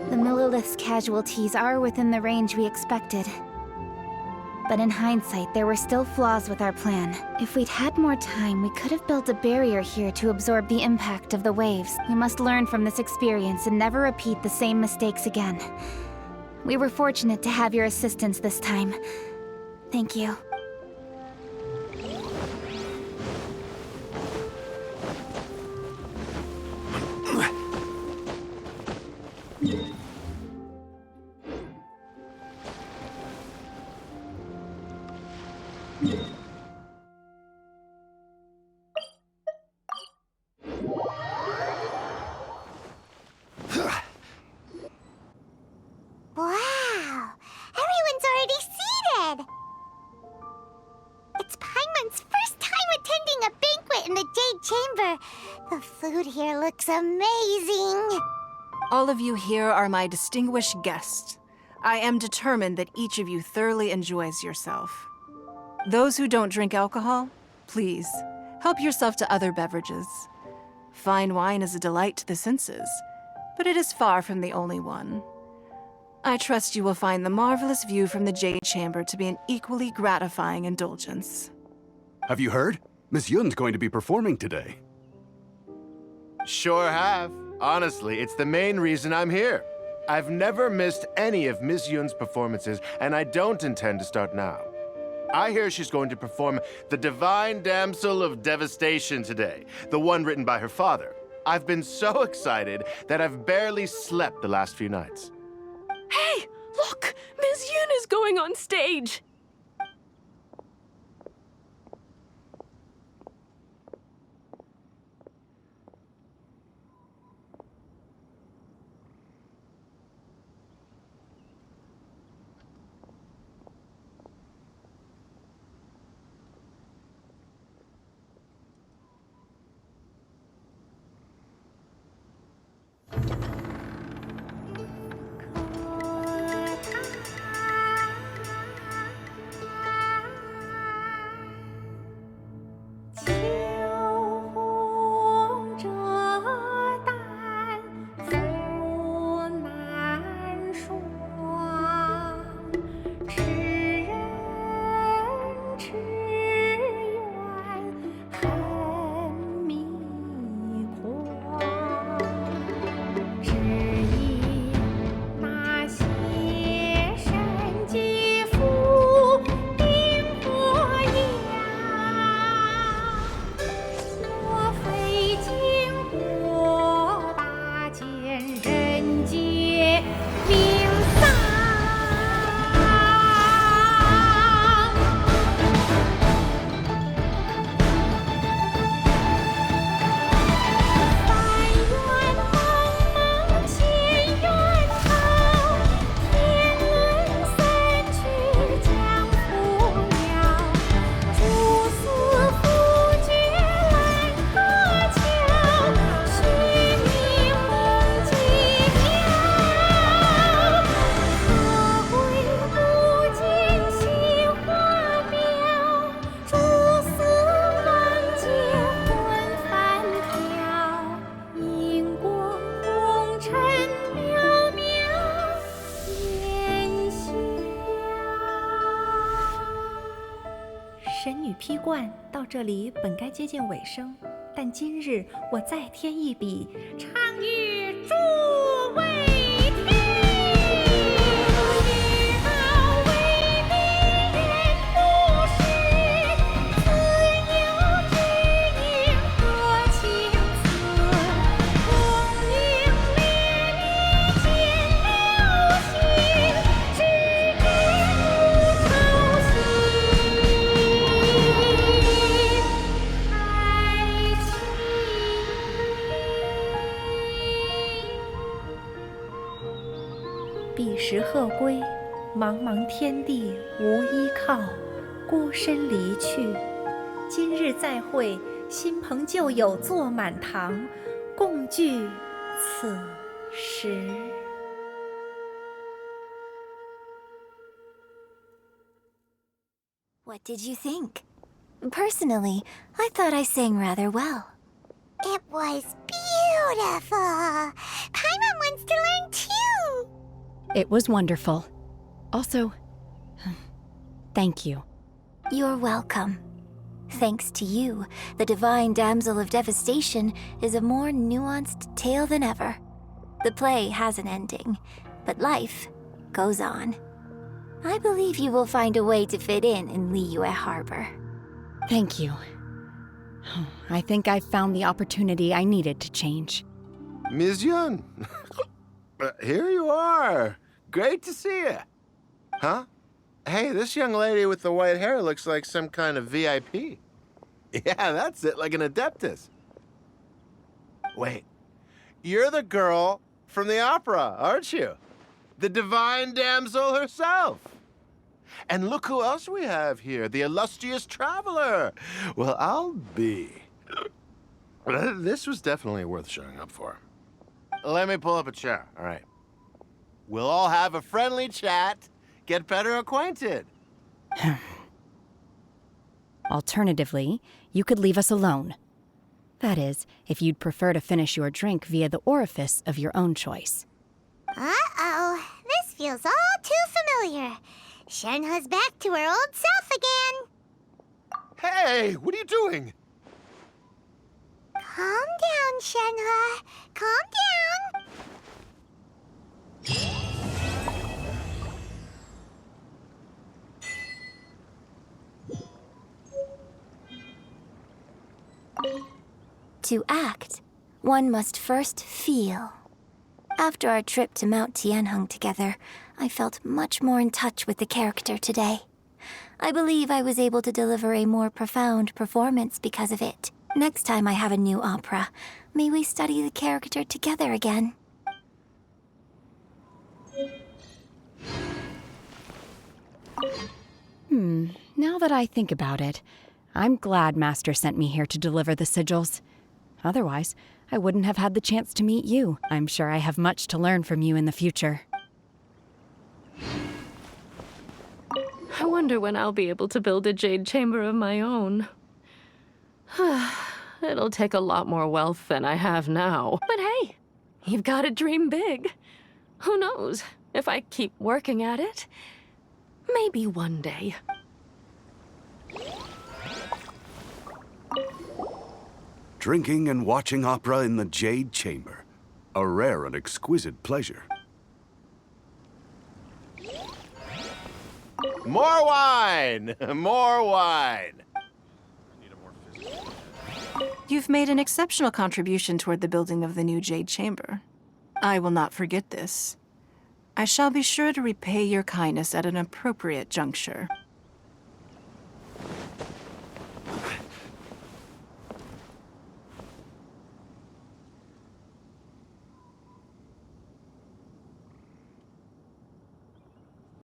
The Millilith's casualties are within the range we expected. But in hindsight, there were still flaws with our plan. If we'd had more time, we could have built a barrier here to absorb the impact of the waves. We must learn from this experience and never repeat the same mistakes again. We were fortunate to have your assistance this time. Thank you. Wow! Everyone's already seated! It's Paimon's first time attending a banquet in the Jade Chamber. The food here looks amazing. All of you here are my distinguished guests. I am determined that each of you thoroughly enjoys yourself. Those who don't drink alcohol, please, help yourself to other beverages. Fine wine is a delight to the senses, but it is far from the only one. I trust you will find the marvelous view from the Jade Chamber to be an equally gratifying indulgence. Have you heard? Miss Yun's going to be performing today. Sure have. Honestly, it's the main reason I'm here. I've never missed any of Miss Yun's performances, and I don't intend to start now. I hear she's going to perform The Divine Damsel of Devastation today, the one written by her father. I've been so excited that I've barely slept the last few nights. Hey, look! Miss Yun is going on stage!批冠到这里本该接近尾声，但今日我再添一笔，唱与诸位听。知道为你言不实，自有知音何情此？红缨烈烈见了心，只知不操心。彼时鹤归，茫茫天地无依靠，孤身离去。今日再会，新朋旧友坐满堂，共聚此时。What did you think? Personally, I thought I sang rather well. It was beautiful. Paimon wants to learn too. It was wonderful. Also, thank you. You're welcome. Thanks to you, the Divine Damsel of Devastation is a more nuanced tale than ever. The play has an ending, but life goes on. I believe you will find a way to fit in Liyue Harbor. Thank you. I think I've found the opportunity I needed to change. Ms. Yun, here you are. Great to see you. Huh? Hey, this young lady with the white hair looks like some kind of VIP. Yeah, that's it, like an Adeptus. Wait, you're the girl from the opera, aren't you? The Divine Damsel herself. And look who else we have here, the illustrious traveler. Well, I'll be. This was definitely worth showing up for. Let me pull up a chair, all right? We'll all have a friendly chat, get better acquainted. Alternatively, you could leave us alone. That is, if you'd prefer to finish your drink via the orifice of your own choice. Uh-oh. This feels all too familiar. Shenhe's back to her old self again. Hey, what are you doing? Calm down, Shenhe. Calm down. To act, one must first feel. After our trip to Mount Tianheng together, I felt much more in touch with the character today. I believe I was able to deliver a more profound performance because of it. Next time I have a new opera, may we study the character together again. Now that I think about it, I'm glad Master sent me here to deliver the sigils. Otherwise, I wouldn't have had the chance to meet you. I'm sure I have much to learn from you in the future. I wonder when I'll be able to build a Jade Chamber of my own. It'll take a lot more wealth than I have now. But hey, you've got to dream big. Who knows? If I keep working at it, maybe one day. Drinking and watching opera in the Jade Chamber. A rare and exquisite pleasure. More wine! More wine! You've made an exceptional contribution toward the building of the new Jade Chamber. I will not forget this. I shall be sure to repay your kindness at an appropriate juncture.